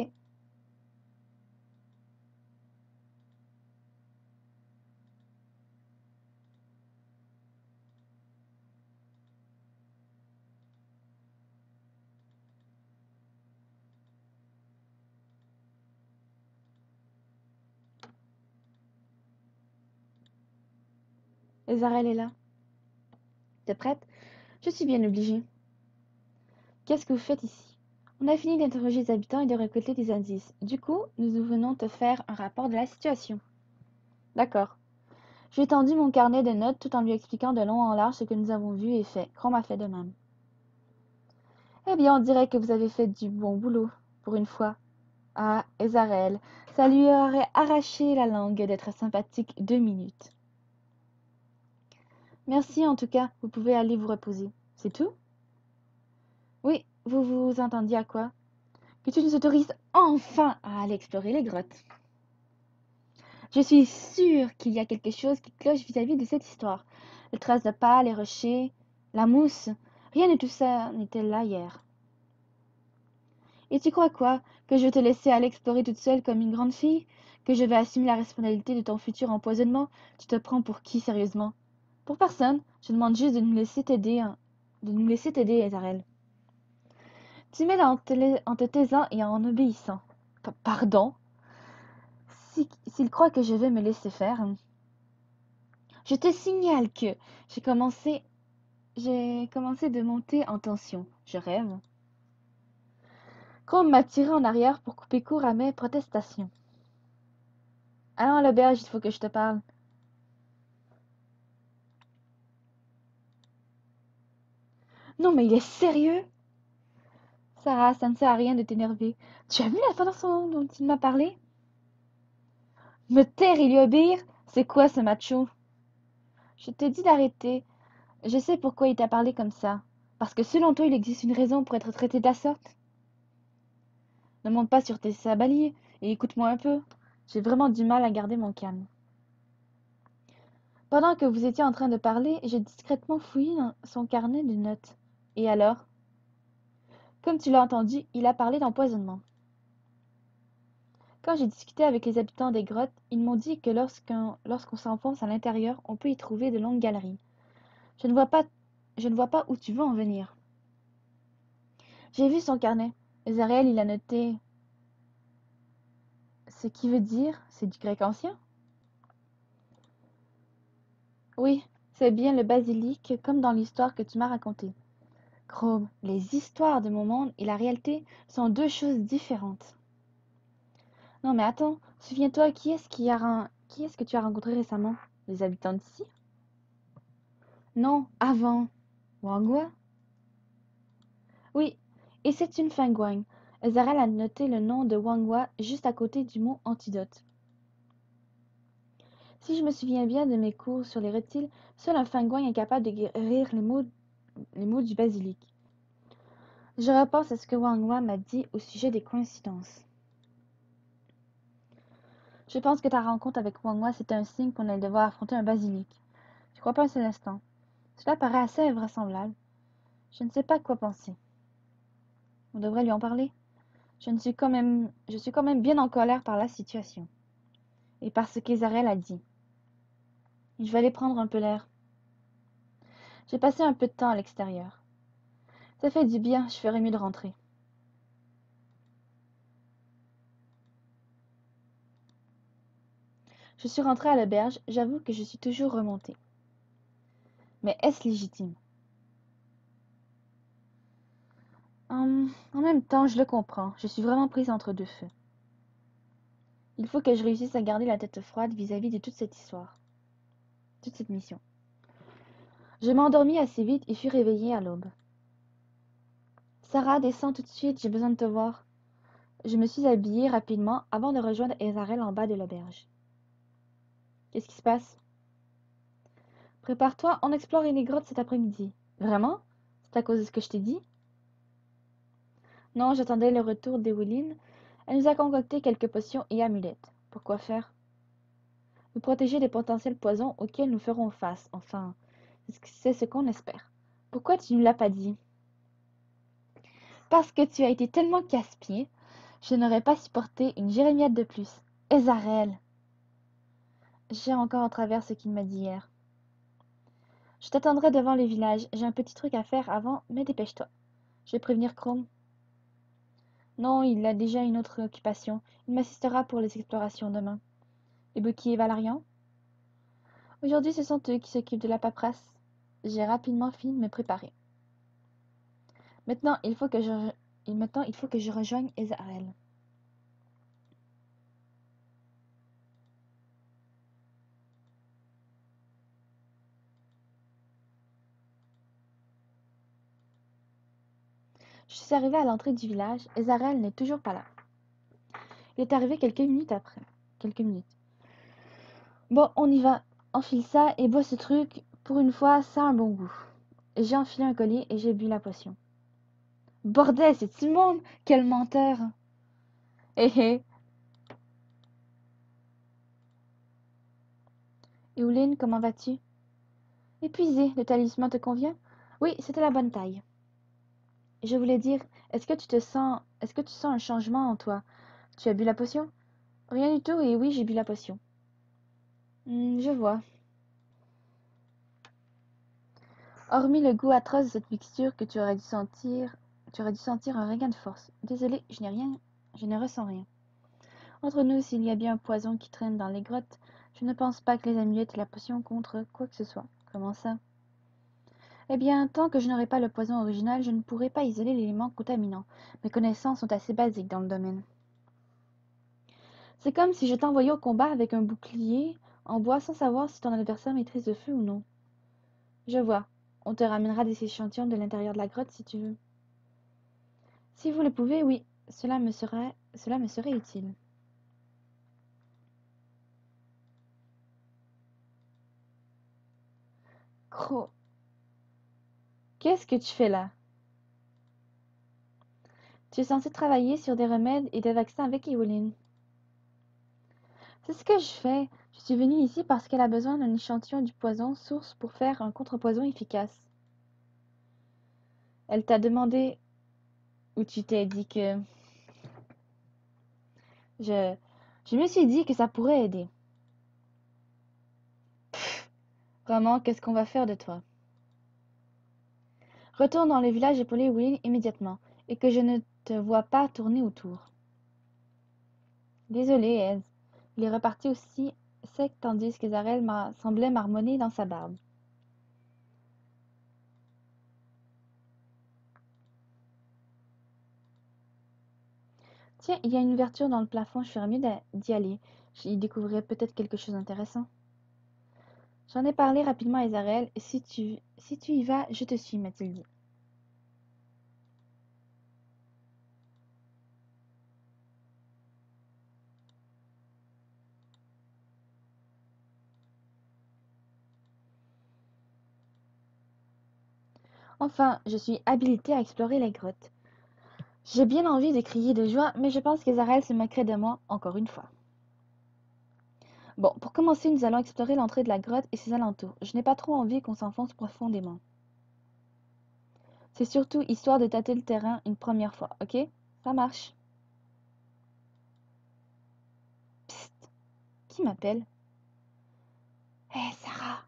Isarel est là. T'es prête? Je suis bien obligée. Qu'est-ce que vous faites ici? On a fini d'interroger les habitants et de récolter des indices. Du coup, nous venons te faire un rapport de la situation. D'accord. J'ai tendu mon carnet de notes tout en lui expliquant de long en large ce que nous avons vu et fait. Chrome a fait de même. Eh bien, on dirait que vous avez fait du bon boulot, pour une fois. Ah, Ezarel, ça lui aurait arraché la langue d'être sympathique 2 minutes. Merci en tout cas, vous pouvez aller vous reposer. C'est tout? Oui, vous vous entendiez à quoi? Que tu nous autorises enfin à aller explorer les grottes. Je suis sûre qu'il y a quelque chose qui cloche vis-à-vis de cette histoire. Les traces de pas, les rochers, la mousse, rien de tout ça n'était là hier. Et tu crois quoi? Que je vais te laisser aller explorer toute seule comme une grande fille? Que je vais assumer la responsabilité de ton futur empoisonnement? Tu te prends pour qui, sérieusement? Pour personne, je demande juste de nous laisser t'aider, hein. De nous laisser t'aider, Ezarel. Tu m'aides en te taisant et en obéissant. Pardon? S'il croit que je vais me laisser faire. Je te signale que j'ai commencé, j'ai commencé de monter en tension. Je rêve. Chrome m'a tiré en arrière pour couper court à mes protestations. Allons à l'auberge, il faut que je te parle. Non, mais il est sérieux? Sarah, ça ne sert à rien de t'énerver. Tu as vu la façon dont il m'a parlé? Me taire et lui obéir? C'est quoi ce macho? Je te dis d'arrêter. Je sais pourquoi il t'a parlé comme ça. Parce que selon toi, il existe une raison pour être traité de la sorte? Ne monte pas sur tes sabaliers et écoute-moi un peu. J'ai vraiment du mal à garder mon calme. Pendant que vous étiez en train de parler, j'ai discrètement fouillé dans son carnet de notes. Et alors? Comme tu l'as entendu, il a parlé d'empoisonnement. Quand j'ai discuté avec les habitants des grottes, ils m'ont dit que lorsqu'on s'enfonce à l'intérieur, on peut y trouver de longues galeries. Je ne vois pas, je ne vois pas où tu veux en venir. J'ai vu son carnet. Ezarel, il a noté ce qui veut dire, c'est du grec ancien? Oui, c'est bien le basilic, comme dans l'histoire que tu m'as racontée. Chrome, les histoires de mon monde et la réalité sont deux choses différentes. Non mais attends, souviens-toi, qui est-ce que tu as rencontré récemment? Les habitants d'ici? Non, avant. Wangwa? Oui, et c'est une fingouine. Zarel a noté le nom de Wangwa juste à côté du mot antidote. Si je me souviens bien de mes cours sur les reptiles, seul un fingouin est capable de guérir les maux du basilic. Je repense à ce que Wangwa m'a dit au sujet des coïncidences. Je pense que ta rencontre avec Wangwa, c'est un signe qu'on allait devoir affronter un basilic. Je crois pas un seul instant. Cela paraît assez invraisemblable. Je ne sais pas quoi penser. On devrait lui en parler. Je suis quand même bien en colère par la situation. Et par ce qu'Isarel a dit. Je vais aller prendre un peu l'air. J'ai passé un peu de temps à l'extérieur. Ça fait du bien, je ferais mieux de rentrer. Je suis rentrée à l'auberge, j'avoue que je suis toujours remontée. Mais est-ce légitime? En même temps, je le comprends, je suis vraiment prise entre deux feux. Il faut que je réussisse à garder la tête froide vis-à-vis de toute cette histoire, toute cette mission. Je m'endormis assez vite et fus réveillée à l'aube. Sarah, descends tout de suite, j'ai besoin de te voir. Je me suis habillée rapidement avant de rejoindre Ezarel en bas de l'auberge. Qu'est-ce qui se passe? Prépare-toi, on explore les grottes cet après-midi. Vraiment? C'est à cause de ce que je t'ai dit? Non, j'attendais le retour d'Ewelyn. Elle nous a concocté quelques potions et amulettes. Pourquoi faire? Nous protéger des potentiels poisons auxquels nous ferons face. Enfin, c'est ce qu'on espère. Pourquoi tu ne l'as pas dit? Parce que tu as été tellement casse-pied, je n'aurais pas supporté une jérémiade de plus. Ezarel! J'ai encore en travers ce qu'il m'a dit hier. Je t'attendrai devant le village. J'ai un petit truc à faire avant, mais dépêche-toi. Je vais prévenir Chrome. Non, il a déjà une autre occupation. Il m'assistera pour les explorations demain. Et Bucky et Valérian? Aujourd'hui, ce sont eux qui s'occupent de la paperasse. J'ai rapidement fini de me préparer. Maintenant, il faut que je rejoigne Ezarel. Je suis arrivée à l'entrée du village et Zarel n'est toujours pas là. Il est arrivé quelques minutes après. Quelques minutes. Bon, on y va. Enfile ça et bois ce truc. Pour une fois, ça a un bon goût. J'ai enfilé un collier et j'ai bu la potion. Bordel, c'est immonde! Quel menteur! Hé hé! Eouline, comment vas-tu? Épuisé, le talisman te convient? Oui, c'était la bonne taille. Je voulais dire, est-ce que tu sens un changement en toi? Tu as bu la potion? Rien du tout, et oui, j'ai bu la potion. Je vois. Hormis le goût atroce de cette mixture que tu aurais dû sentir un regain de force. Désolée, je ne ressens rien. Entre nous, s'il y a bien un poison qui traîne dans les grottes, je ne pense pas que les amulettes et la potion contre quoi que ce soit. Comment ça? Eh bien, tant que je n'aurai pas le poison original, je ne pourrai pas isoler l'élément contaminant. Mes connaissances sont assez basiques dans le domaine. C'est comme si je t'envoyais au combat avec un bouclier en bois sans savoir si ton adversaire maîtrise le feu ou non. Je vois. On te ramènera des échantillons de l'intérieur de la grotte si tu veux. Si vous le pouvez, oui. Cela me serait utile. Cro. Qu'est-ce que tu fais là? Tu es censé travailler sur des remèdes et des vaccins avec Eweline. C'est ce que je fais. Je suis venue ici parce qu'elle a besoin d'un échantillon du poison source pour faire un contrepoison efficace. Elle t'a demandé ou tu t'es dit que... Je... Je me suis dit que ça pourrait aider. Vraiment, qu'est-ce qu'on va faire de toi? Retourne dans le village épauler Eweline immédiatement et que je ne te vois pas tourner autour. Désolé, Ez. Il est reparti aussi sec tandis que Zarel semblait marmonner dans sa barbe. Tiens, il y a une ouverture dans le plafond, je ferais mieux d'y aller. J'y découvrirai peut-être quelque chose d'intéressant. J'en ai parlé rapidement à Isarelle, et si tu y vas, je te suis, m'a-t-il dit. Enfin, je suis habilitée à explorer les grottes. J'ai bien envie de crier de joie, mais je pense qu'Isarelle se moquerait de moi, encore une fois. Bon, pour commencer, nous allons explorer l'entrée de la grotte et ses alentours. Je n'ai pas trop envie qu'on s'enfonce profondément. C'est surtout histoire de tâter le terrain une première fois, ok? Ça marche. Psst, qui m'appelle? Hé, Sarah!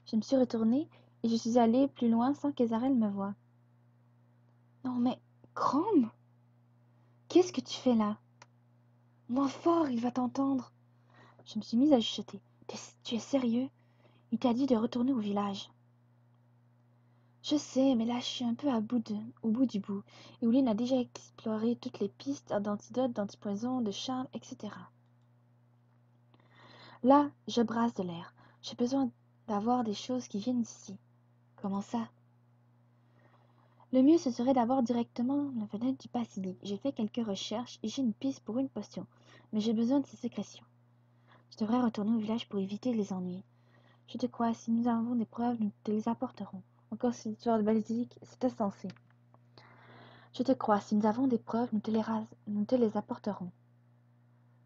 Je me suis retournée et je suis allée plus loin sans qu'Ezarel me voie. Non mais, Chrome, qu'est-ce que tu fais là? Moins fort, il va t'entendre. Je me suis mise à chuchoter. Tu es sérieux? Il t'a dit de retourner au village. Je sais, mais là je suis un peu au bout du bout. Eouline a déjà exploré toutes les pistes d'antidote, d'antipoison, de charme, etc. Là, je brasse de l'air. J'ai besoin d'avoir des choses qui viennent d'ici. Comment ça? Le mieux, ce serait d'avoir directement la fenêtre du basilic. J'ai fait quelques recherches et j'ai une piste pour une potion. Mais j'ai besoin de ces sécrétions. Je devrais retourner au village pour éviter les ennuis. Je te crois, si nous avons des preuves, nous te les apporterons. Encore cette histoire de basilic, c'est insensé. Je te crois, si nous avons des preuves, nous te les apporterons.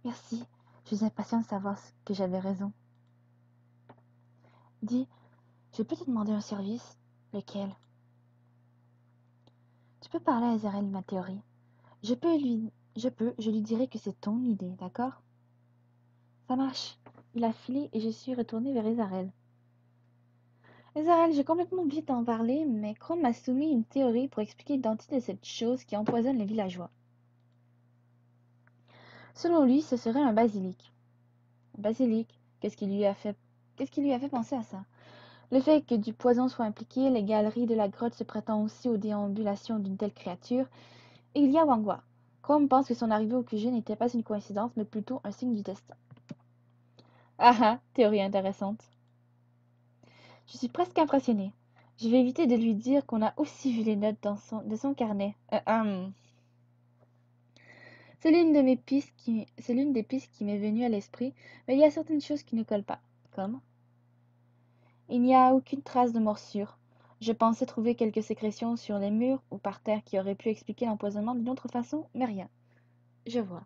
Merci, je suis impatiente de savoir que j'avais raison. Dis, je peux te demander un service? Lequel? Tu peux parler à Azarel de ma théorie. Je lui dirai que c'est ton idée, d'accord? Ça marche. Il a filé et je suis retournée vers Ezarel. Ezarel, j'ai complètement oublié d'en parler, mais Chrome m'a soumis une théorie pour expliquer l'identité de cette chose qui empoisonne les villageois. Selon lui, ce serait un basilic. Un basilic? Qu'est-ce qui lui a fait penser à ça? Le fait que du poison soit impliqué, les galeries de la grotte se prêtant aussi aux déambulations d'une telle créature, et il y a Wangwa. Chrome pense que son arrivée au QG n'était pas une coïncidence, mais plutôt un signe du destin. Ah ah, théorie intéressante. Je suis presque impressionnée. Je vais éviter de lui dire qu'on a aussi vu les notes de son carnet. C'est l'une des pistes qui m'est venue à l'esprit, mais il y a certaines choses qui ne collent pas. Comme? Il n'y a aucune trace de morsure. Je pensais trouver quelques sécrétions sur les murs ou par terre qui auraient pu expliquer l'empoisonnement d'une autre façon, mais rien. Je vois.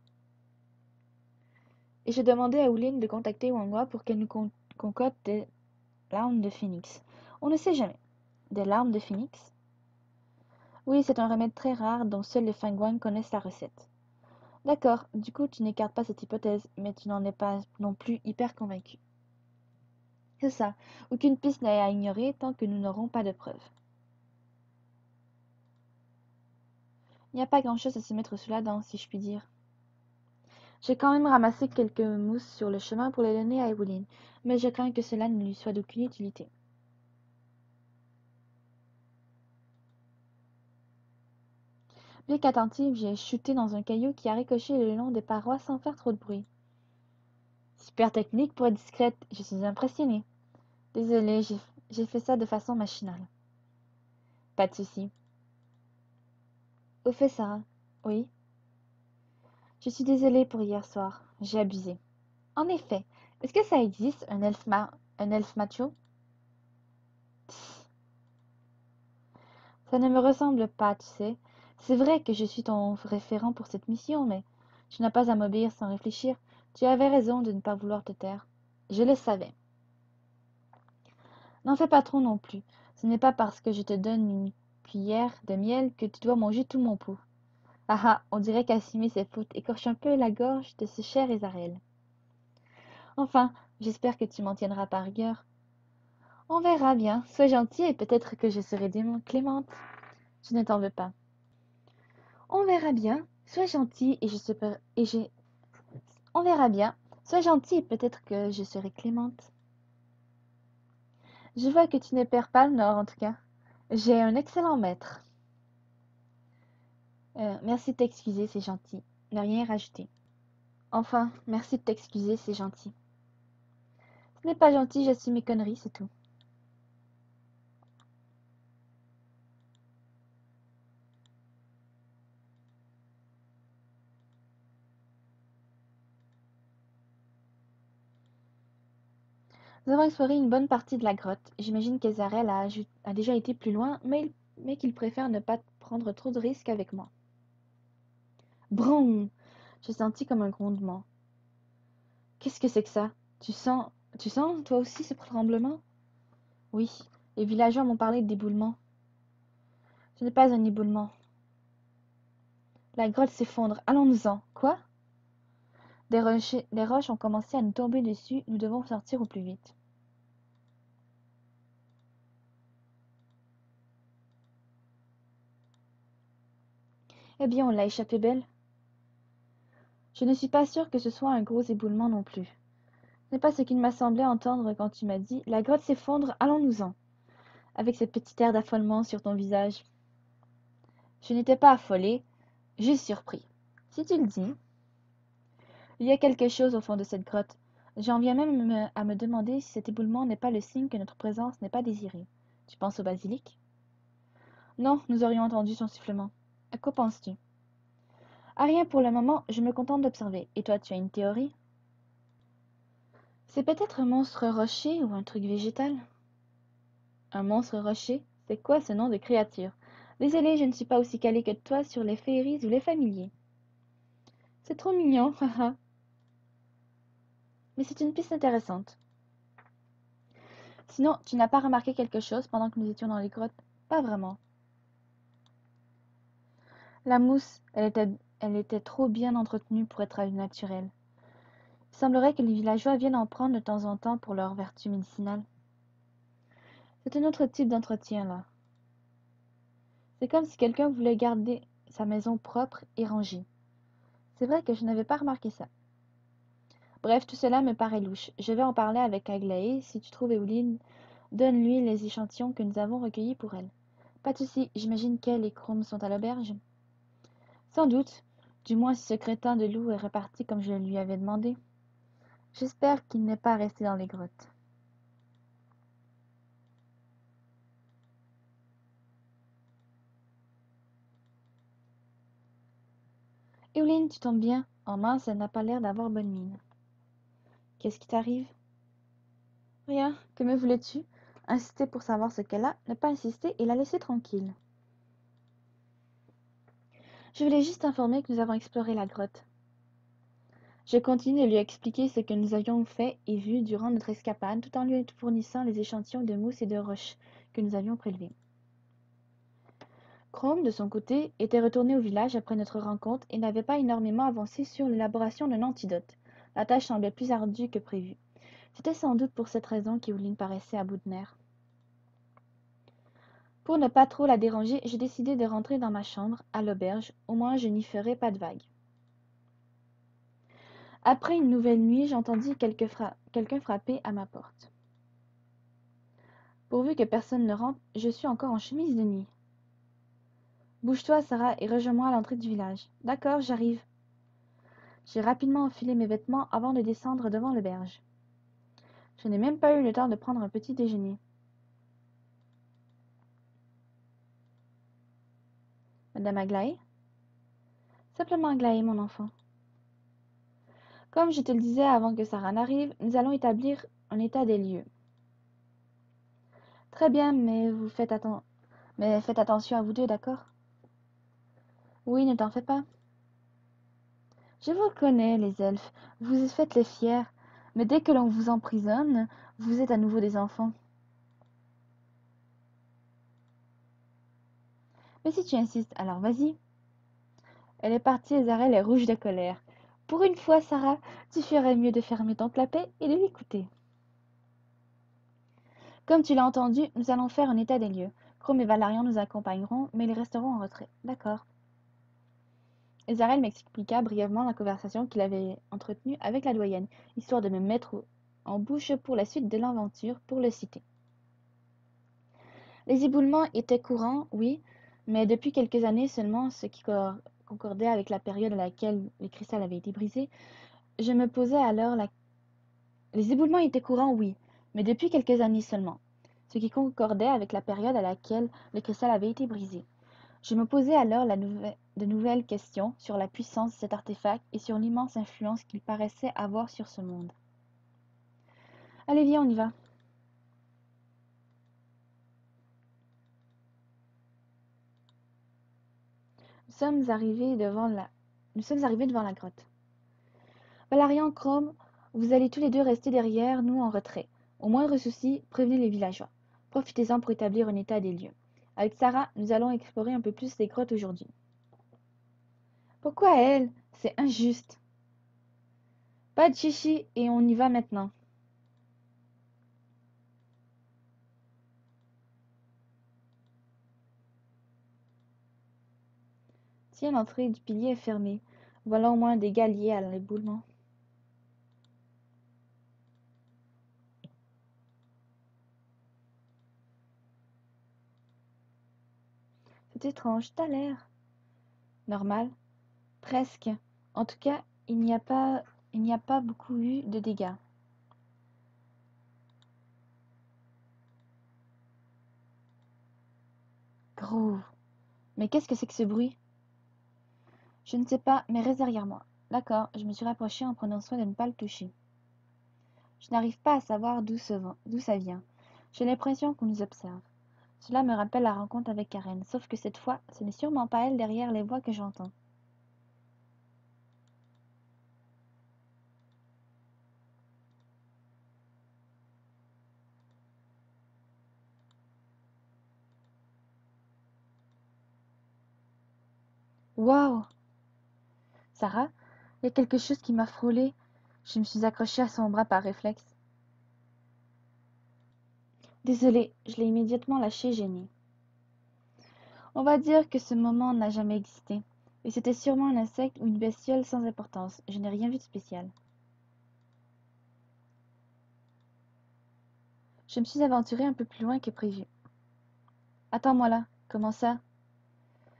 Et j'ai demandé à Ouline de contacter Wanghua pour qu'elle nous concocte des larmes de phénix. On ne sait jamais. Des larmes de phénix? Oui, c'est un remède très rare dont seuls les Fangwang connaissent la recette. D'accord, du coup tu n'écartes pas cette hypothèse, mais tu n'en es pas non plus hyper convaincu. C'est ça, aucune piste n'est à ignorer tant que nous n'aurons pas de preuves. Il n'y a pas grand-chose à se mettre sous la dent, si je puis dire. J'ai quand même ramassé quelques mousses sur le chemin pour les donner à Eweline, mais je crains que cela ne lui soit d'aucune utilité. Bien qu'attentive, j'ai chuté dans un caillou qui a ricoché le long des parois sans faire trop de bruit. Super technique pour être discrète, je suis impressionnée. Désolée, j'ai fait ça de façon machinale. Pas de souci. Au fait, Sarah. Oui. Je suis désolée pour hier soir. J'ai abusé. En effet, est-ce que ça existe, un elfe macho? Tss, ça ne me ressemble pas, tu sais. C'est vrai que je suis ton référent pour cette mission, mais tu n'as pas à m'obéir sans réfléchir. Tu avais raison de ne pas vouloir te taire. Je le savais. N'en fais pas trop non plus. Ce n'est pas parce que je te donne une cuillère de miel que tu dois manger tout mon pot. Ah ah, on dirait qu'assumer ses fautes écorche un peu la gorge de ce cher Ezarel. Enfin, j'espère que tu m'en tiendras par rigueur. On verra bien. Sois gentil et peut-être que je serai clémente. Je ne t'en veux pas. On verra bien. Sois gentil et je serai... et j'ai... On verra bien. Sois gentil et peut-être que je serai clémente. Je vois que tu ne perds pas le nord en tout cas. J'ai un excellent maître. Merci de t'excuser, c'est gentil. Ne rien rajouter. Enfin, merci de t'excuser, c'est gentil. Ce n'est pas gentil, j'assume mes conneries, c'est tout. Nous avons exploré une bonne partie de la grotte. J'imagine qu'Ezarel a déjà été plus loin, mais qu'il préfère ne pas prendre trop de risques avec moi. Brum! J'ai senti comme un grondement. Qu'est-ce que c'est que ça? Tu sens, toi aussi, ce tremblement? Oui, les villageois m'ont parlé d'éboulement. Ce n'est pas un éboulement. La grotte s'effondre. Allons-nous-en. Quoi? Les roches ont commencé à nous tomber dessus. Nous devons sortir au plus vite. Eh bien, on l'a échappé belle. Je ne suis pas sûre que ce soit un gros éboulement non plus. Ce n'est pas ce qu'il m'a semblé entendre quand tu m'as dit «La grotte s'effondre, allons-nous-en», avec ce petit air d'affolement sur ton visage. Je n'étais pas affolée, juste surpris. Si tu le dis, il y a quelque chose au fond de cette grotte. J'en viens même à me demander si cet éboulement n'est pas le signe que notre présence n'est pas désirée. Tu penses au basilic? Non, nous aurions entendu son sifflement. À quoi penses-tu? À rien pour le moment, je me contente d'observer. Et toi, tu as une théorie? C'est peut-être un monstre rocher ou un truc végétal? Un monstre rocher? C'est quoi ce nom de créature? Désolée, je ne suis pas aussi calée que toi sur les féeries ou les familiers. C'est trop mignon, haha. Mais c'est une piste intéressante. Sinon, tu n'as pas remarqué quelque chose pendant que nous étions dans les grottes? Pas vraiment. La mousse, elle était trop bien entretenue pour être naturelle. Il semblerait que les villageois viennent en prendre de temps en temps pour leurs vertus médicinales. C'est un autre type d'entretien, là. C'est comme si quelqu'un voulait garder sa maison propre et rangée. C'est vrai que je n'avais pas remarqué ça. Bref, tout cela me paraît louche. Je vais en parler avec Aglaé. Si tu trouves Eweline, donne-lui les échantillons que nous avons recueillis pour elle. Pas de souci, j'imagine qu'elle et Chrome sont à l'auberge. Sans doute. Du moins si ce crétin de loup est reparti comme je lui avais demandé. J'espère qu'il n'est pas resté dans les grottes. Evelyn, tu tombes bien. En mince, elle n'a pas l'air d'avoir bonne mine. Qu'est-ce qui t'arrive? Rien. Que me voulais-tu? Insister pour savoir ce qu'elle a, ne pas insister et la laisser tranquille. Je voulais juste t'informer que nous avons exploré la grotte. Je continue de lui expliquer ce que nous avions fait et vu durant notre escapade, tout en lui fournissant les échantillons de mousse et de roches que nous avions prélevés. Chrome, de son côté, était retourné au village après notre rencontre et n'avait pas énormément avancé sur l'élaboration d'un antidote. La tâche semblait plus ardue que prévu. C'était sans doute pour cette raison qu'Evelyn paraissait à bout de nerfs. Pour ne pas trop la déranger, j'ai décidé de rentrer dans ma chambre, à l'auberge, au moins je n'y ferai pas de vagues. Après une nouvelle nuit, j'entendis quelqu'un frapper à ma porte. Pourvu que personne ne rentre, je suis encore en chemise de nuit. Bouge-toi, Sarah, et rejoins-moi à l'entrée du village. D'accord, j'arrive. J'ai rapidement enfilé mes vêtements avant de descendre devant l'auberge. Je n'ai même pas eu le temps de prendre un petit déjeuner. Madame Aglaé? Simplement Aglaé, mon enfant. Comme je te le disais avant que Sarah n'arrive, nous allons établir un état des lieux. Très bien, mais faites attention à vous deux, d'accord? Oui, ne t'en fais pas. Je vous connais, les elfes. Vous faites les fiers. Mais dès que l'on vous emprisonne, vous êtes à nouveau des enfants. Mais si tu insistes, alors vas-y. Elle est partie et Zarel est rouge de colère. Pour une fois, Sarah, tu ferais mieux de fermer ton clapet et de l'écouter. Comme tu l'as entendu, nous allons faire un état des lieux. Chrome et Valarian nous accompagneront, mais ils resteront en retrait. D'accord. Ezarel m'expliqua brièvement la conversation qu'il avait entretenue avec la doyenne, histoire de me mettre en bouche pour la suite de l'aventure, pour le citer. Les éboulements étaient courants, oui, mais depuis quelques années seulement, ce qui concordait avec la période à laquelle les cristals avaient été brisés, je me posais alors la... Les éboulements étaient courants, oui, mais depuis quelques années seulement, ce qui concordait avec la période à laquelle les cristals avaient été brisés. Je me posais alors de nouvelles questions sur la puissance de cet artefact et sur l'immense influence qu'il paraissait avoir sur ce monde. Allez, viens, on y va. Nous sommes arrivés devant la grotte. Valarian, Chrome, vous allez tous les deux rester derrière nous en retrait. Au moindre souci, prévenez les villageois. Profitez-en pour établir un état des lieux. Avec Sarah, nous allons explorer un peu plus les grottes aujourd'hui. Pourquoi elle? C'est injuste. Pas de chichi et on y va maintenant. Tiens, l'entrée du pilier est fermée. Voilà au moins des liés à l'éboulement. C'est étrange, t'as l'air. Normal. Presque. En tout cas, il n'y a pas beaucoup eu de dégâts. Grove. Mais qu'est-ce que c'est que ce bruit? Je ne sais pas, mais reste derrière moi. D'accord, je me suis rapprochée en prenant soin de ne pas le toucher. Je n'arrive pas à savoir d'où ça vient. J'ai l'impression qu'on nous observe. Cela me rappelle la rencontre avec Karen, sauf que cette fois, ce n'est sûrement pas elle derrière les voix que j'entends. Waouh! Sarah, il y a quelque chose qui m'a frôlé. Je me suis accrochée à son bras par réflexe. Désolée, je l'ai immédiatement lâché, gênée. On va dire que ce moment n'a jamais existé. Et c'était sûrement un insecte ou une bestiole sans importance. Je n'ai rien vu de spécial. Je me suis aventurée un peu plus loin que prévu. Attends-moi là. Comment ça?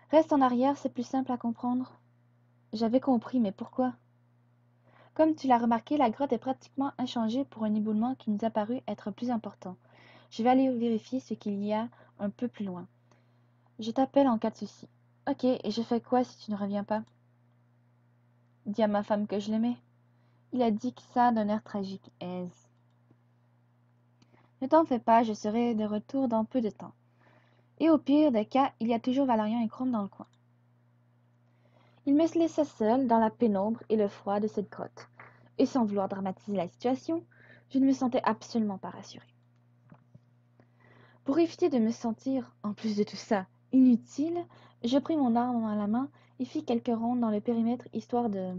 Reste en arrière, c'est plus simple à comprendre. J'avais compris, mais pourquoi? Comme tu l'as remarqué, la grotte est pratiquement inchangée pour un éboulement qui nous a paru être plus important. Je vais aller vérifier ce qu'il y a un peu plus loin. Je t'appelle en cas de souci. Ok, et je fais quoi si tu ne reviens pas? dit à ma femme que je l'aimais. Il a dit ça d'un air tragique. Aise. Ne t'en fais pas, je serai de retour dans peu de temps. Et au pire des cas, il y a toujours Valérian et Chrome dans le coin. Il me laissa seul dans la pénombre et le froid de cette grotte. Et sans vouloir dramatiser la situation, je ne me sentais absolument pas rassurée. Pour éviter de me sentir, en plus de tout ça, inutile, je pris mon arme à la main et fis quelques rondes dans le périmètre histoire de...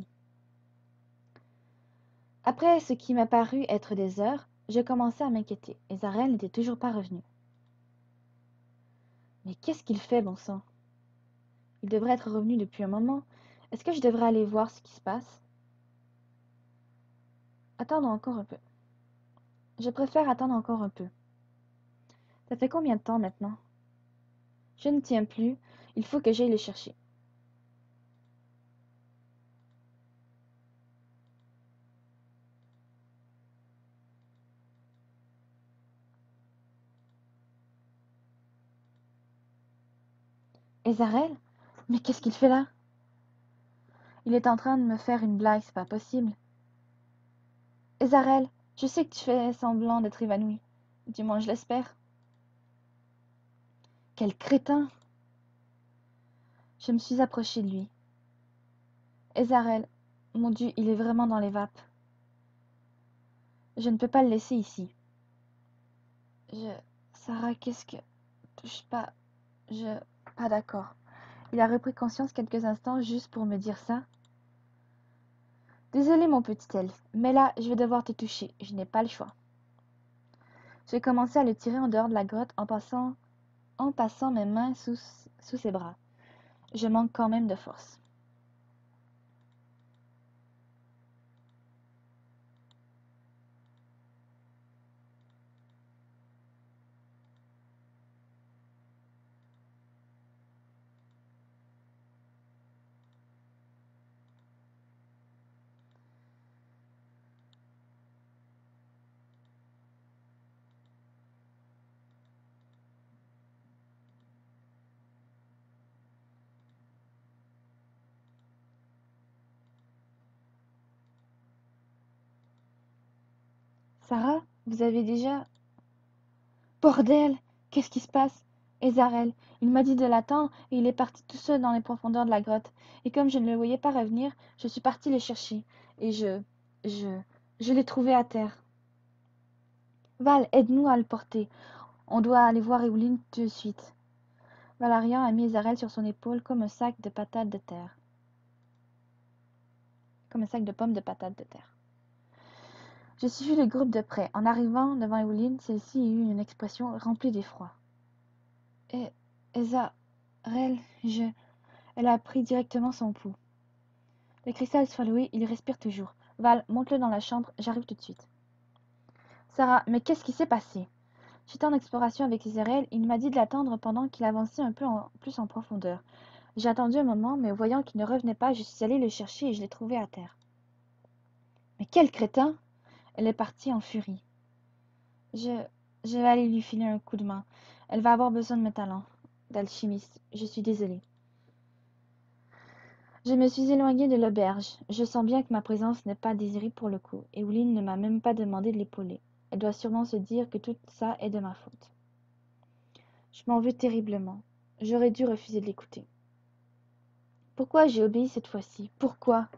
Après ce qui m'a paru être des heures, je commençai à m'inquiéter, et Zarel n'était toujours pas revenu. Mais qu'est-ce qu'il fait, bon sang? Il devrait être revenu depuis un moment. Est-ce que je devrais aller voir ce qui se passe? Attendre encore un peu. Je préfère attendre encore un peu. Ça fait combien de temps maintenant? Je ne tiens plus. Il faut que j'aille le chercher. Et Zarel? Mais qu'est-ce qu'il fait là? Il est en train de me faire une blague, c'est pas possible. Et Zarel, je sais que tu fais semblant d'être évanoui. Du moins, je l'espère. Quel crétin! Je me suis approchée de lui. Et Zarel, mon Dieu, il est vraiment dans les vapes. Je ne peux pas le laisser ici. Sarah, qu'est-ce que... Touche pas... Je... Pas d'accord. Il a repris conscience quelques instants juste pour me dire ça. Désolé, mon petit elfe, mais là, je vais devoir te toucher. Je n'ai pas le choix. J'ai commencé à le tirer en dehors de la grotte en passant mes mains sous ses bras. Je manque quand même de force. Sarah, vous avez déjà... Bordel! Qu'est-ce qui se passe? Ezarel, il m'a dit de l'attendre et il est parti tout seul dans les profondeurs de la grotte. Et comme je ne le voyais pas revenir, je suis partie le chercher. Et je, je l'ai trouvé à terre. Val, aide-nous à le porter. On doit aller voir Eowyn tout de suite. Valérian a mis Ezarel sur son épaule comme un sac de patates de terre. Comme un sac de pommes de patates de terre. Je suivis le groupe de près. En arrivant devant Eowyn, celle-ci eut une expression remplie d'effroi. Et Ezarel, Elle a pris directement son pouls. Le cristal swallowé, il respire toujours. Val, monte-le dans la chambre, j'arrive tout de suite. Sarah, mais qu'est-ce qui s'est passé? J'étais en exploration avec Ezarel, il m'a dit de l'attendre pendant qu'il avançait un peu plus en profondeur. J'ai attendu un moment, mais voyant qu'il ne revenait pas, je suis allée le chercher et je l'ai trouvé à terre. Mais quel crétin! Elle est partie en furie. Je... je vais aller lui filer un coup de main. Elle va avoir besoin de mes talents d'alchimiste. Je suis désolée. Je me suis éloignée de l'auberge. Je sens bien que ma présence n'est pas désirée pour le coup. Eowyn ne m'a même pas demandé de l'épauler. Elle doit sûrement se dire que tout ça est de ma faute. Je m'en veux terriblement. J'aurais dû refuser de l'écouter. Pourquoi j'ai obéi cette fois-ci? Pourquoi?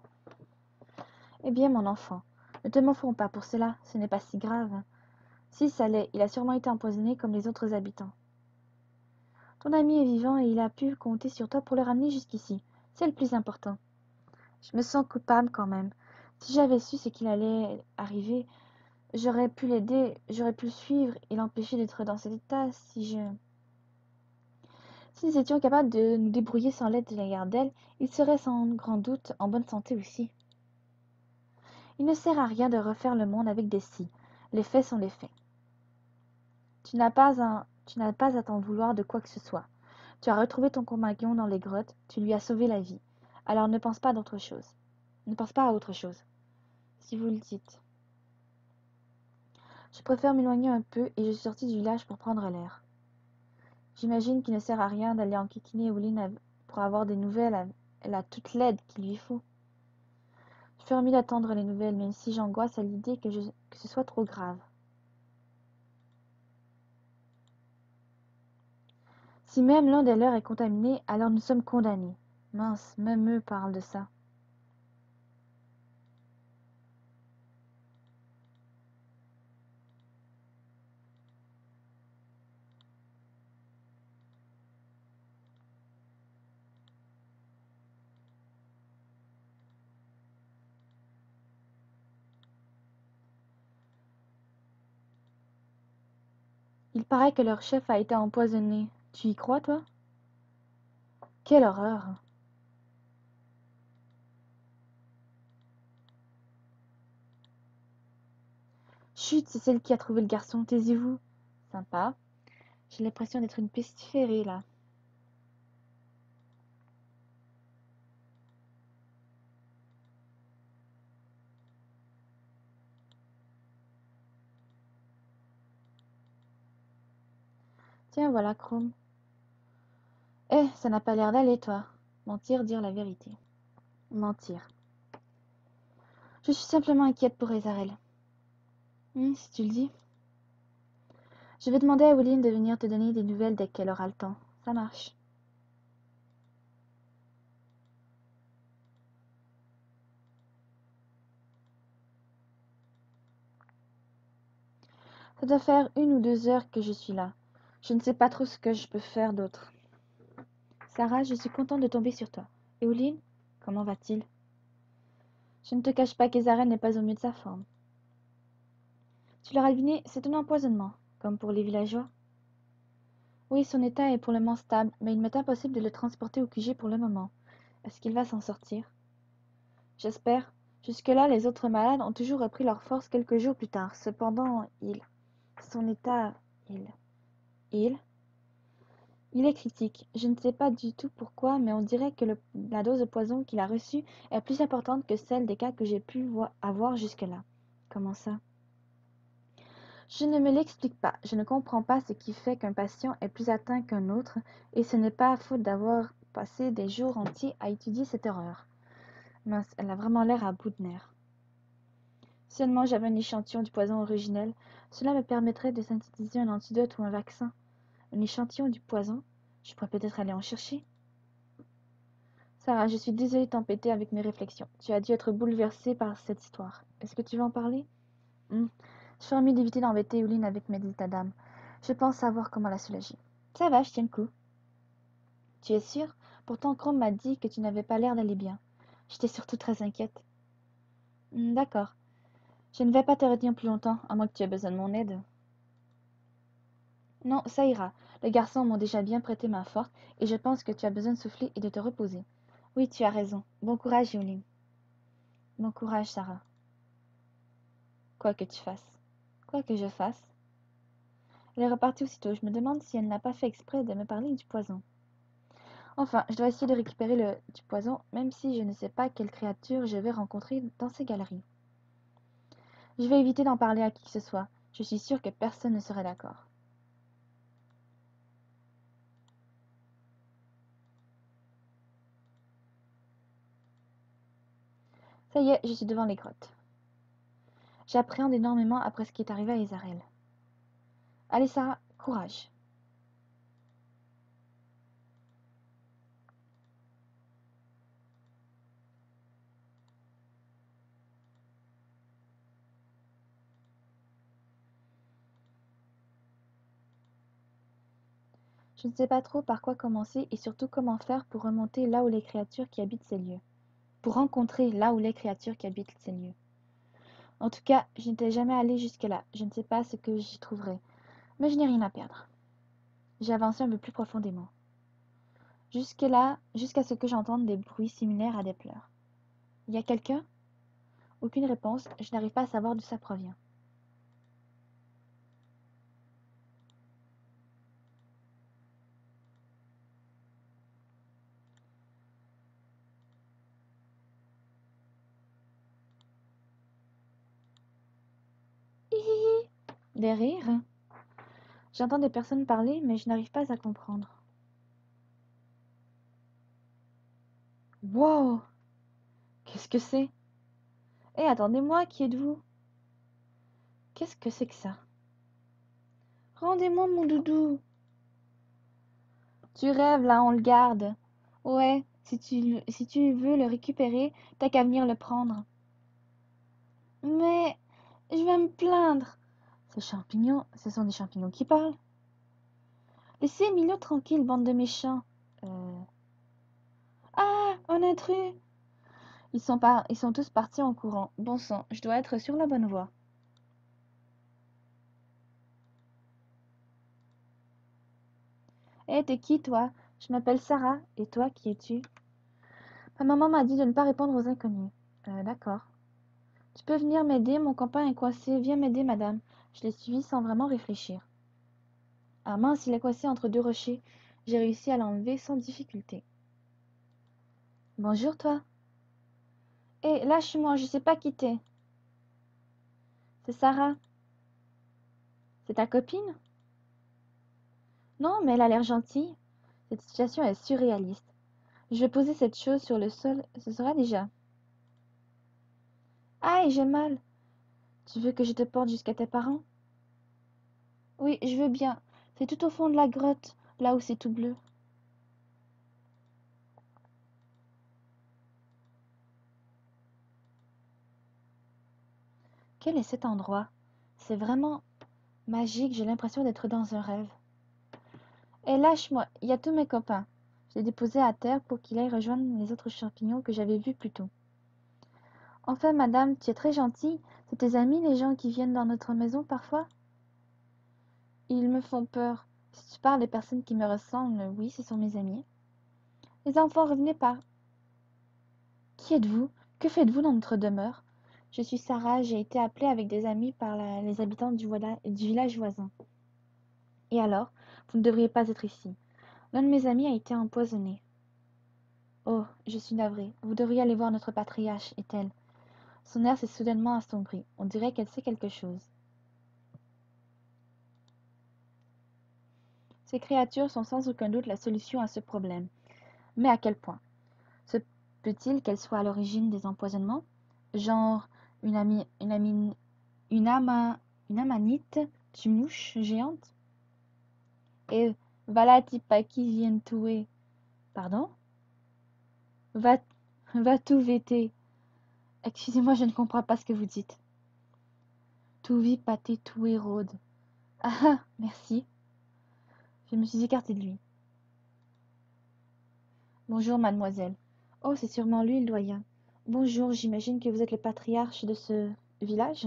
Eh bien, mon enfant, ne te morfonds pas pour cela, ce n'est pas si grave. Si ça l'est, il a sûrement été empoisonné comme les autres habitants. Ton ami est vivant et il a pu compter sur toi pour le ramener jusqu'ici. C'est le plus important. Je me sens coupable quand même. Si j'avais su ce qu'il allait arriver, j'aurais pu l'aider, j'aurais pu le suivre et l'empêcher d'être dans cet état si nous étions capables de nous débrouiller sans l'aide de la Gardelle, il serait sans grand doute en bonne santé aussi. Il ne sert à rien de refaire le monde avec des si. Les faits sont les faits. Tu n'as pas à t'en vouloir de quoi que ce soit. Tu as retrouvé ton compagnon dans les grottes, tu lui as sauvé la vie. Alors ne pense pas à autre chose. Ne pense pas à autre chose. Si vous le dites. Je préfère m'éloigner un peu et je suis sortie du village pour prendre l'air. J'imagine qu'il ne sert à rien d'aller enquiquiner Eowyn pour avoir des nouvelles. Elle a toute l'aide qu'il lui faut. Je ferais mieux d'attendre les nouvelles, même si j'angoisse à l'idée que ce soit trop grave. Si même l'un des leurs est contaminé, alors nous sommes condamnés. Mince, même eux parlent de ça. Il paraît que leur chef a été empoisonné. Tu y crois, toi? Quelle horreur! Chut, c'est celle qui a trouvé le garçon, taisez-vous. Sympa. J'ai l'impression d'être une pestiférée, là. Tiens, voilà, Chrome. Eh, ça n'a pas l'air d'aller, toi. Mentir, dire la vérité. Mentir. Je suis simplement inquiète pour Ezarel. Si tu le dis. Je vais demander à Willine de venir te donner des nouvelles dès qu'elle aura le temps. Ça marche. Ça doit faire 1 ou 2 heures que je suis là. Je ne sais pas trop ce que je peux faire d'autre. Sarah, je suis contente de tomber sur toi. Et Willine, comment va-t-il? Je ne te cache pas qu'Ezarel n'est pas au mieux de sa forme. Tu l'auras deviné, c'est un empoisonnement, comme pour les villageois. Oui, son état est pour le moment stable, mais il m'est impossible de le transporter au QG pour le moment. Est-ce qu'il va s'en sortir? J'espère. Jusque-là, les autres malades ont toujours repris leur force quelques jours plus tard. Cependant, son état, il, il, il est critique. Je ne sais pas du tout pourquoi, mais on dirait que la dose de poison qu'il a reçue est plus importante que celle des cas que j'ai pu avoir jusque-là. Comment ça? Je ne me l'explique pas. Je ne comprends pas ce qui fait qu'un patient est plus atteint qu'un autre, et ce n'est pas faute d'avoir passé des jours entiers à étudier cette horreur. Mince, elle a vraiment l'air à bout de nerfs. Seulement j'avais un échantillon du poison originel, cela me permettrait de synthétiser un antidote ou un vaccin. Un échantillon du poison? Je pourrais peut-être aller en chercher. Sarah, je suis désolée de t'embêter avec mes réflexions. Tu as dû être bouleversée par cette histoire. Est-ce que tu veux en parler? Je ferais mieux d'éviter d'embêter Euline avec mes états d'âme. Je pense savoir comment la soulager. Ça va, je tiens le coup. Tu es sûre? Pourtant, Chrome m'a dit que tu n'avais pas l'air d'aller bien. J'étais surtout très inquiète. D'accord. Je ne vais pas te retenir plus longtemps, à moins que tu aies besoin de mon aide. Non, ça ira. Les garçons m'ont déjà bien prêté main forte, et je pense que tu as besoin de souffler et de te reposer. Oui, tu as raison. Bon courage, Euline. Bon courage, Sarah. Quoi que tu fasses. Quoi que je fasse. Elle est repartie aussitôt. Je me demande si elle n'a pas fait exprès de me parler du poison. Enfin, je dois essayer de récupérer du poison, même si je ne sais pas quelle créature je vais rencontrer dans ces galeries. Je vais éviter d'en parler à qui que ce soit. Je suis sûre que personne ne serait d'accord. Ça y est, je suis devant les grottes. J'appréhende énormément après ce qui est arrivé à Ezarel. Allez, Sarah, courage. Je ne sais pas trop par quoi commencer et surtout comment faire pour remonter là où les créatures qui habitent ces lieux. Pour rencontrer là où les créatures qui habitent ces lieux. En tout cas, je n'étais jamais allée jusque-là. Je ne sais pas ce que j'y trouverai. Mais je n'ai rien à perdre. J'ai avancé un peu plus profondément. Jusque-là, jusqu'à ce que j'entende des bruits similaires à des pleurs. Il y a quelqu'un? Aucune réponse, je n'arrive pas à savoir d'où ça provient. Hihihi! Des rires? J'entends des personnes parler, mais je n'arrive pas à comprendre. Wow! Qu'est-ce que c'est? Hé, attendez-moi, qui êtes-vous? Qu'est-ce que c'est que ça? Rendez-moi mon doudou. Tu rêves, là, on le garde. Ouais, si tu veux le récupérer, t'as qu'à venir le prendre. Mais je vais me plaindre. Ces champignons, ce sont des champignons qui parlent. Laissez Milo tranquille, bande de méchants. Ah, un intrus! Ils sont tous partis en courant. Bon sang, je dois être sur la bonne voie. Hé, t'es qui, toi? Je m'appelle Sarah. Et toi, qui es-tu? Ma maman m'a dit de ne pas répondre aux inconnus. D'accord. Tu peux venir m'aider, mon copain est coincé. Viens m'aider, madame. Je l'ai suivi sans vraiment réfléchir. Ah mince, il est coincé entre deux rochers. J'ai réussi à l'enlever sans difficulté. Bonjour, toi. Hé, lâche-moi, je sais pas qui t'es. C'est Sarah. C'est ta copine? Non, mais elle a l'air gentille. Cette situation est surréaliste. Je vais poser cette chose sur le sol, ce sera déjà. Aïe, j'ai mal. Tu veux que je te porte jusqu'à tes parents? Oui, je veux bien. C'est tout au fond de la grotte, là où c'est tout bleu. Quel est cet endroit? C'est vraiment magique, j'ai l'impression d'être dans un rêve. Et lâche-moi, il y a tous mes copains. Je l'ai déposé à terre pour qu'il aille rejoindre les autres champignons que j'avais vus plus tôt. Enfin, madame, tu es très gentille. C'est tes amis, les gens qui viennent dans notre maison parfois? Ils me font peur. Si tu parles des personnes qui me ressemblent, oui, ce sont mes amis. Les enfants, revenez pas. Qui êtes-vous? Que faites-vous dans notre demeure? Je suis Sarah, j'ai été appelée avec des amis par les habitants du village voisin. Et alors? Vous ne devriez pas être ici. L'un de mes amis a été empoisonné. Oh, je suis navrée. Vous devriez aller voir notre patriarche, est-elle. Son air s'est soudainement assombri. On dirait qu'elle sait quelque chose. Ces créatures sont sans aucun doute la solution à ce problème. Mais à quel point? Se peut-il qu'elles soient à l'origine des empoisonnements? Genre une ami, une amine, une amanite, mouche géante? Et voilà pas qui viennent tuer. Pardon? Va, va tout vêter. Excusez-moi, je ne comprends pas ce que vous dites. Tout vit pâté tout érode. Ah ah, merci. Je me suis écartée de lui. Bonjour, mademoiselle. Oh, c'est sûrement lui, le doyen. Bonjour, j'imagine que vous êtes le patriarche de ce village?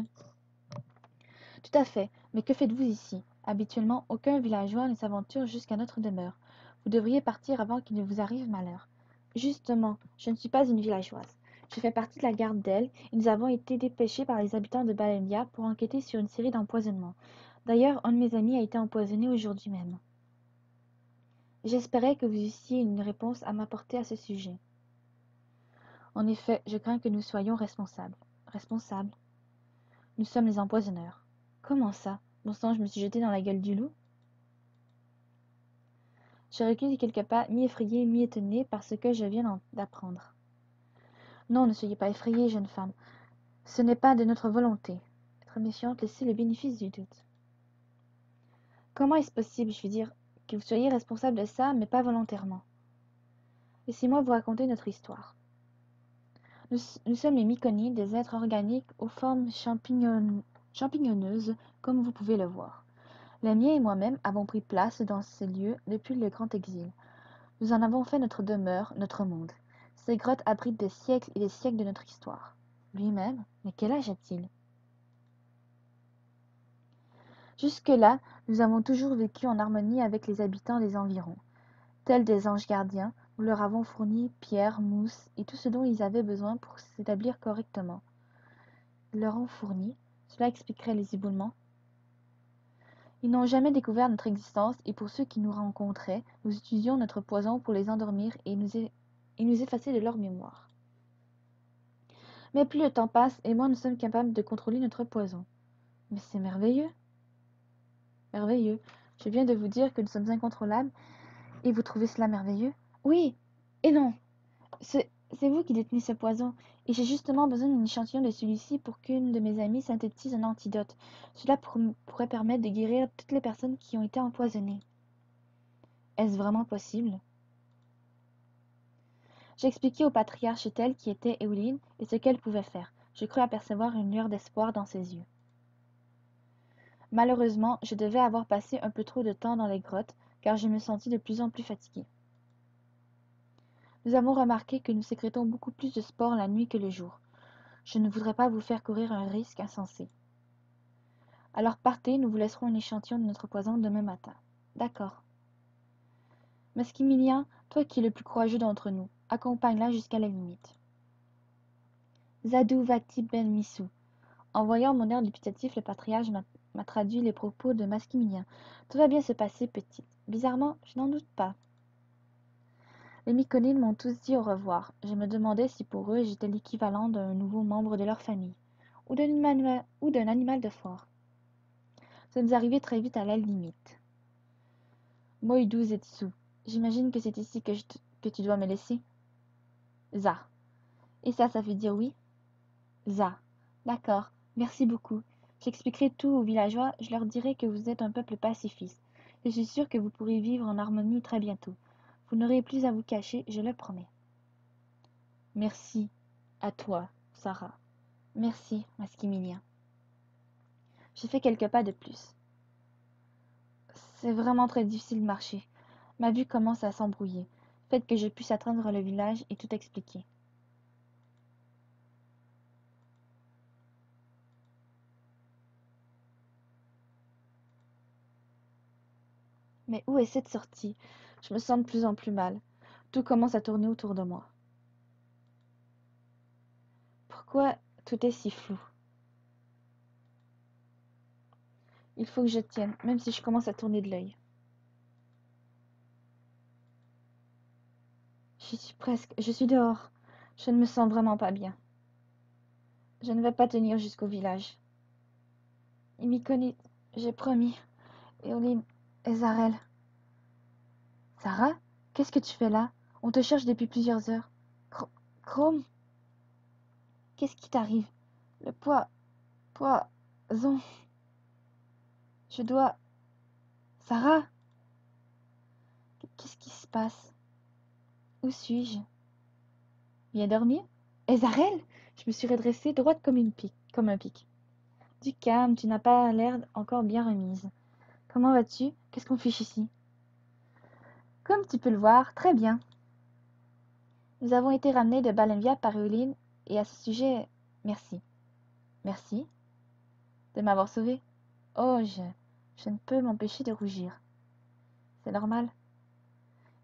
Tout à fait. Mais que faites-vous ici? Habituellement, aucun villageois ne s'aventure jusqu'à notre demeure. Vous devriez partir avant qu'il ne vous arrive malheur. Justement, je ne suis pas une villageoise. Je fais partie de la garde d'elle et nous avons été dépêchés par les habitants de Balendia pour enquêter sur une série d'empoisonnements. D'ailleurs, un de mes amis a été empoisonné aujourd'hui même. J'espérais que vous eussiez une réponse à m'apporter à ce sujet. En effet, je crains que nous soyons responsables. Responsables? Nous sommes les empoisonneurs. Comment ça? Bon sang, je me suis jetée dans la gueule du loup? Je recule quelques pas, mi-effrayée, mi-étonnée par ce que je viens d'apprendre. Non, ne soyez pas effrayée, jeune femme. Ce n'est pas de notre volonté. Être méfiante, laissez le bénéfice du doute. Comment est-ce possible, je veux dire, que vous soyez responsable de ça, mais pas volontairement? Laissez-moi vous raconter notre histoire. Nous sommes les Myconides, des êtres organiques aux formes champignonneuses, comme vous pouvez le voir. Les miens et moi-même avons pris place dans ces lieux depuis le grand exil. Nous en avons fait notre demeure, notre monde. Ces grottes abritent des siècles et des siècles de notre histoire. Lui-même, mais quel âge a-t-il? Jusque-là, nous avons toujours vécu en harmonie avec les habitants des environs. Tels des anges gardiens, nous leur avons fourni pierres, mousse et tout ce dont ils avaient besoin pour s'établir correctement. Ils leur ont fourni, cela expliquerait les éboulements. Ils n'ont jamais découvert notre existence et pour ceux qui nous rencontraient, nous utilisions notre poison pour les endormir et nous effacer de leur mémoire. Mais plus le temps passe et moins nous sommes capables de contrôler notre poison. Mais c'est merveilleux. Merveilleux. Je viens de vous dire que nous sommes incontrôlables et vous trouvez cela merveilleux? Oui et non. C'est vous qui détenez ce poison, et j'ai justement besoin d'un échantillon de celui-ci pour qu'une de mes amies synthétise un antidote. Cela pourrait permettre de guérir toutes les personnes qui ont été empoisonnées. Est-ce vraiment possible? J'ai expliqué au patriarche tel qui était Éoline et ce qu'elle pouvait faire. Je crus apercevoir une lueur d'espoir dans ses yeux. Malheureusement, je devais avoir passé un peu trop de temps dans les grottes, car je me sentis de plus en plus fatiguée. Nous avons remarqué que nous sécrétons beaucoup plus de spores la nuit que le jour. Je ne voudrais pas vous faire courir un risque insensé. Alors partez, nous vous laisserons un échantillon de notre poison demain matin. D'accord. Masquimilien, toi qui es le plus courageux d'entre nous, accompagne-la jusqu'à la limite. Zadou Vati Ben Missou. En voyant mon air dubitatif, le patriarche m'a traduit les propos de Masquimilien. Tout va bien se passer, petite. Bizarrement, je n'en doute pas. Les Myconines m'ont tous dit au revoir. Je me demandais si pour eux j'étais l'équivalent d'un nouveau membre de leur famille, ou d'un animal de foire. Ça nous arrivait très vite à la limite. Moïdou Zetsu, j'imagine que c'est ici que tu dois me laisser. Za. Et ça veut dire oui? Za. D'accord, merci beaucoup. J'expliquerai tout aux villageois, je leur dirai que vous êtes un peuple pacifiste. Je suis sûre que vous pourrez vivre en harmonie très bientôt. Vous n'aurez plus à vous cacher, je le promets. Merci. À toi, Sarah. Merci, Masquimilien. J'ai fait quelques pas de plus. C'est vraiment très difficile de marcher. Ma vue commence à s'embrouiller. Faites que je puisse atteindre le village et tout expliquer. Mais où est cette sortie? Je me sens de plus en plus mal. Tout commence à tourner autour de moi. Pourquoi tout est si flou? Il faut que je tienne, même si je commence à tourner de l'œil. Je suis dehors. Je ne me sens vraiment pas bien. Je ne vais pas tenir jusqu'au village. Il m'y connaît, j'ai promis. Éoline et Zarel. Sarah, qu'est-ce que tu fais là? On te cherche depuis plusieurs heures. Chrome, qu'est-ce qui t'arrive? Le poison. Je dois... Sarah, qu'est-ce qui se passe? Où suis-je? Viens dormir? Ezarel? Je me suis redressée droite comme un pic. Du calme, tu n'as pas l'air encore bien remise. Comment vas-tu? Qu'est-ce qu'on fiche ici? Comme tu peux le voir, très bien. Nous avons été ramenés de Balenvia par Euline, et à ce sujet, merci. Merci de m'avoir sauvée. Oh, je ne peux m'empêcher de rougir. C'est normal.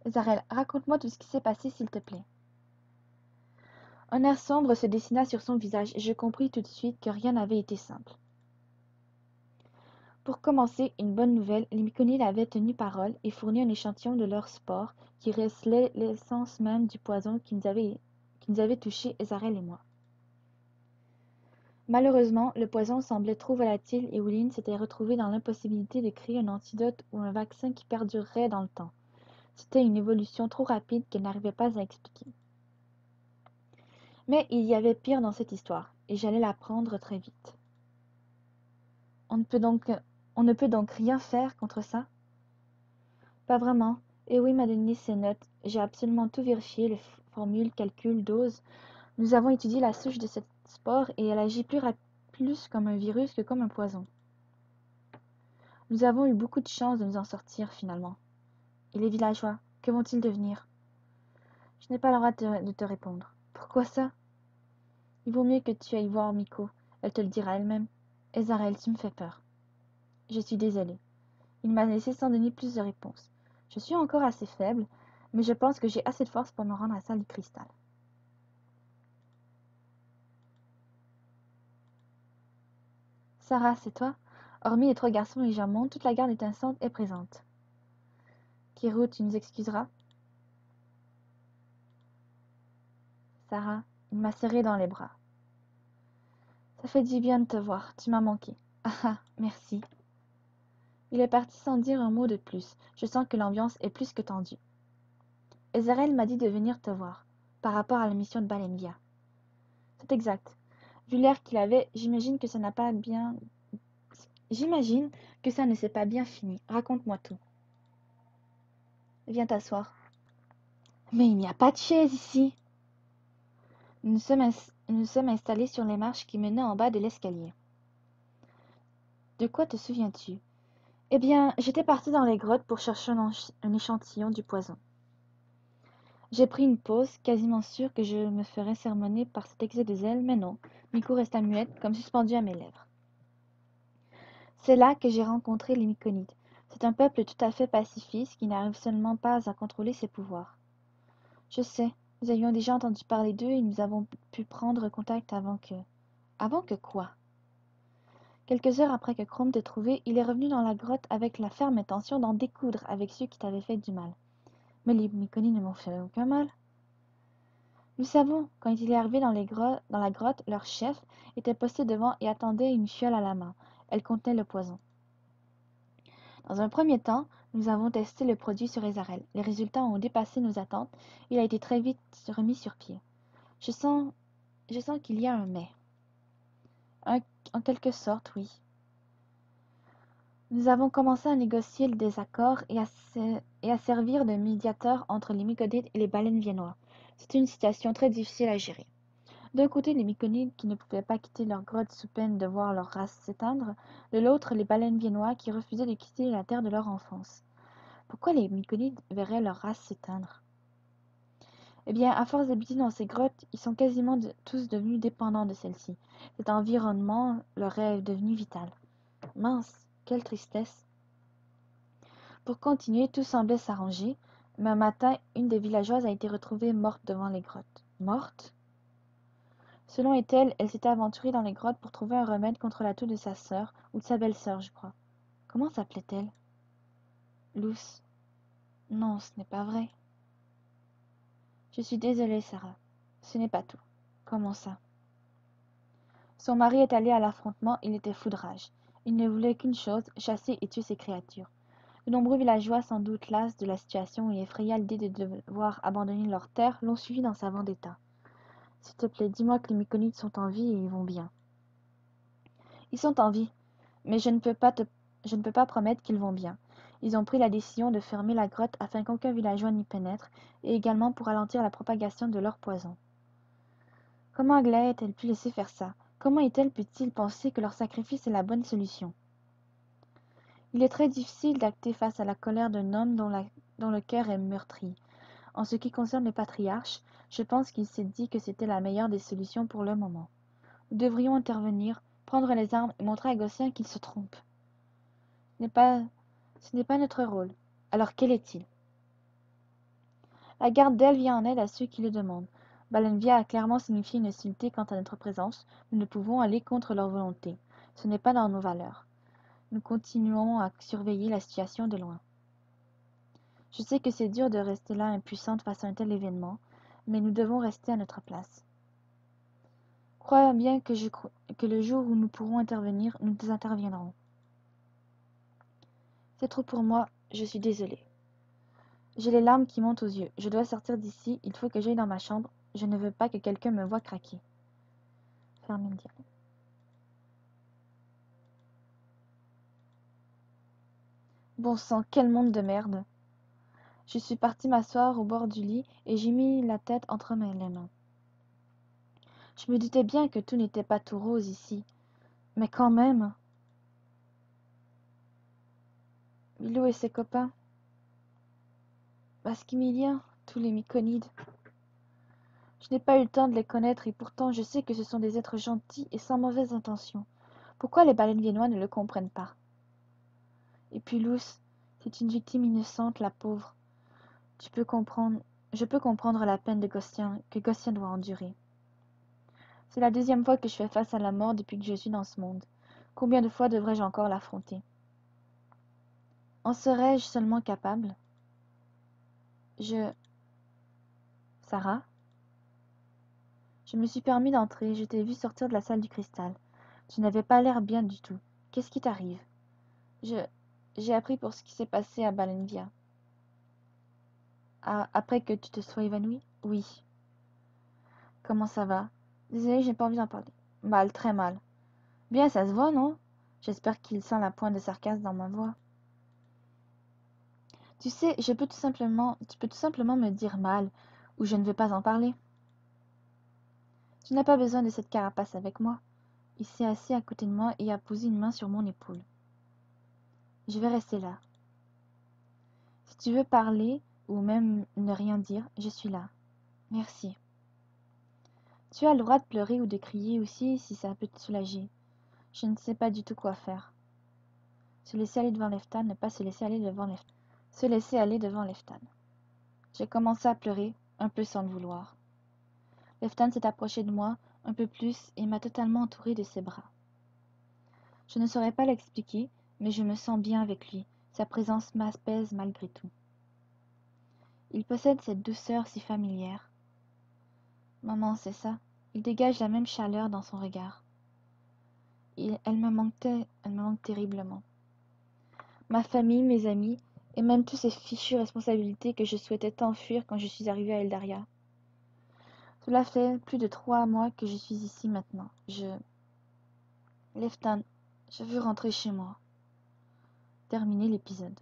Zarel, raconte-moi tout ce qui s'est passé, s'il te plaît. Un air sombre se dessina sur son visage, et je compris tout de suite que rien n'avait été simple. Pour commencer, une bonne nouvelle, les Myconides avaient tenu parole et fourni un échantillon de leur spore qui recelait l'essence même du poison qui nous avait touchés, Ezarel et moi. Malheureusement, le poison semblait trop volatile et Ouline s'était retrouvée dans l'impossibilité de créer un antidote ou un vaccin qui perdurerait dans le temps. C'était une évolution trop rapide qu'elle n'arrivait pas à expliquer. Mais il y avait pire dans cette histoire, et j'allais l'apprendre très vite. On ne peut donc rien faire contre ça? Pas vraiment. Et oui, m'a donné ses notes. J'ai absolument tout vérifié, les formules, calculs, doses. Nous avons étudié la souche de cette spore et elle agit plus comme un virus que comme un poison. Nous avons eu beaucoup de chance de nous en sortir finalement. Et les villageois, que vont-ils devenir? Je n'ai pas le droit de te répondre. Pourquoi ça? Il vaut mieux que tu ailles voir Miko. Elle te le dira elle-même. Ezarel, tu me fais peur. Je suis désolée. Il m'a laissé sans donner plus de réponse. Je suis encore assez faible, mais je pense que j'ai assez de force pour me rendre à la salle du cristal. Sarah, c'est toi? Hormis les 3 garçons et Jamon, toute la garde étincelante est présente. Kiro, tu nous excuseras? Sarah, il m'a serré dans les bras. Ça fait du bien de te voir, tu m'as manqué. Ah ah, merci. Il est parti sans dire un mot de plus. Je sens que l'ambiance est plus que tendue. Ezarel m'a dit de venir te voir. par rapport à la mission de Balenvia. C'est exact. Vu l'air qu'il avait, j'imagine que ça n'a pas bien... J'imagine que ça ne s'est pas bien fini. Raconte-moi tout. Viens t'asseoir. Mais il n'y a pas de chaise ici. Nous nous sommes installés sur les marches qui menaient en bas de l'escalier. De quoi te souviens-tu? Eh bien, j'étais partie dans les grottes pour chercher un échantillon du poison. J'ai pris une pause, quasiment sûre que je me ferais sermonner par cet excès de zèle, mais non. Miko resta muette, comme suspendue à mes lèvres. C'est là que j'ai rencontré les Myconides. C'est un peuple tout à fait pacifiste qui n'arrive seulement pas à contrôler ses pouvoirs. Je sais, nous avions déjà entendu parler d'eux et nous avons pu prendre contact avant que... Avant que quoi? Quelques heures après que Chrome t'ait trouvé, il est revenu dans la grotte avec la ferme intention d'en découdre avec ceux qui t'avaient fait du mal. Mais les Myconides ne m'ont fait aucun mal. Nous savons, quand il est arrivé dans la grotte, leur chef était posté devant et attendait une fiole à la main. Elle contenait le poison. Dans un premier temps, nous avons testé le produit sur Ezarel. Les résultats ont dépassé nos attentes. Il a été très vite remis sur pied. Je sens qu'il y a un mais. En quelque sorte, oui. Nous avons commencé à négocier le désaccord et à servir de médiateur entre les Myconides et les baleines viennois. C'était une situation très difficile à gérer. D'un côté, les Myconides qui ne pouvaient pas quitter leur grotte sous peine de voir leur race s'éteindre, de l'autre, les baleines viennois qui refusaient de quitter la terre de leur enfance. Pourquoi les Myconides verraient leur race s'éteindre? Eh bien, à force d'habiter dans ces grottes, ils sont quasiment tous devenus dépendants de celles-ci. Cet environnement leur est devenu vital. Mince, quelle tristesse! Pour continuer, tout semblait s'arranger, mais un matin, une des villageoises a été retrouvée morte devant les grottes. Morte? Selon Ethel, elle s'était aventurée dans les grottes pour trouver un remède contre la toux de sa sœur, ou de sa belle-sœur, je crois. Comment s'appelait-elle? Luce. Non, ce n'est pas vrai. Je suis désolée, Sarah. Ce n'est pas tout. Comment ça? Son mari est allé à l'affrontement, il était fou de rage. Il ne voulait qu'une chose, chasser et tuer ces créatures. De nombreux villageois, sans doute las de la situation et effrayés à l'idée de devoir abandonner leur terre, l'ont suivi dans sa vendetta. S'il te plaît, dis-moi que les Myconides sont en vie et ils vont bien. Ils sont en vie, mais je ne peux pas promettre qu'ils vont bien. Ils ont pris la décision de fermer la grotte afin qu'aucun villageois n'y pénètre, et également pour ralentir la propagation de leur poison. Comment Aglaé a-t-elle pu laisser faire ça? Comment Ethel peut-il penser que leur sacrifice est la bonne solution? Il est très difficile d'acter face à la colère d'un homme dont le cœur est meurtri. En ce qui concerne le patriarche, je pense qu'il s'est dit que c'était la meilleure des solutions pour le moment. Nous devrions intervenir, prendre les armes et montrer à Gosselin qu'il se trompe. Ce n'est pas notre rôle. Alors quel est-il? La garde d'elle vient en aide à ceux qui le demandent. Balenvia a clairement signifié une hostilité quant à notre présence. Nous ne pouvons aller contre leur volonté. Ce n'est pas dans nos valeurs. Nous continuons à surveiller la situation de loin. Je sais que c'est dur de rester là impuissante face à un tel événement, mais nous devons rester à notre place. Crois bien que le jour où nous pourrons intervenir, nous interviendrons. C'est trop pour moi, je suis désolée. J'ai les larmes qui montent aux yeux. Je dois sortir d'ici, il faut que j'aille dans ma chambre. Je ne veux pas que quelqu'un me voie craquer. Fermez le diable. Bon sang, quel monde de merde! Je suis partie m'asseoir au bord du lit et j'ai mis la tête entre les mains. Je me doutais bien que tout n'était pas tout rose ici. Mais quand même! Milou et ses copains. Basquimilien, tous les Myconides. Je n'ai pas eu le temps de les connaître et pourtant je sais que ce sont des êtres gentils et sans mauvaises intentions. Pourquoi les baleines viennois ne le comprennent pas? Et puis Luce, c'est une victime innocente, la pauvre. Je peux comprendre la peine que Gosselin doit endurer. C'est la deuxième fois que je fais face à la mort depuis que je suis dans ce monde. Combien de fois devrais-je encore l'affronter? En serais-je seulement capable? Je... Sarah? Je me suis permis d'entrer, je t'ai vu sortir de la salle du cristal. Tu n'avais pas l'air bien du tout. Qu'est-ce qui t'arrive? Je... J'ai appris pour ce qui s'est passé à Balenvia. Ah, après que tu te sois évanouie? Oui. Comment ça va? Désolée, j'ai pas envie d'en parler. Mal, très mal. Bien, ça se voit, non? J'espère qu'il sent la pointe de sarcasme dans ma voix. Tu sais, tu peux tout simplement me dire mal, ou je ne veux pas en parler. Tu n'as pas besoin de cette carapace avec moi. Il s'est assis à côté de moi et a posé une main sur mon épaule. Je vais rester là. Si tu veux parler, ou même ne rien dire, je suis là. Merci. Tu as le droit de pleurer ou de crier aussi si ça peut te soulager. Je ne sais pas du tout quoi faire. Se laisser aller devant Leftan, ne pas se laisser aller devant Leftan. Se laisser aller devant Leftan. J'ai commencé à pleurer, un peu sans le vouloir. Leftan s'est approché de moi un peu plus et m'a totalement entouré de ses bras. Je ne saurais pas l'expliquer, mais je me sens bien avec lui. Sa présence m'apaise malgré tout. Il possède cette douceur si familière. Maman, c'est ça. Il dégage la même chaleur dans son regard. Elle me manque terriblement. Ma famille, mes amis, et même toutes ces fichues responsabilités que je souhaitais tant fuir quand je suis arrivée à Eldaria. Cela fait plus de 3 mois que je suis ici maintenant. Leftan, je veux rentrer chez moi. Terminer l'épisode.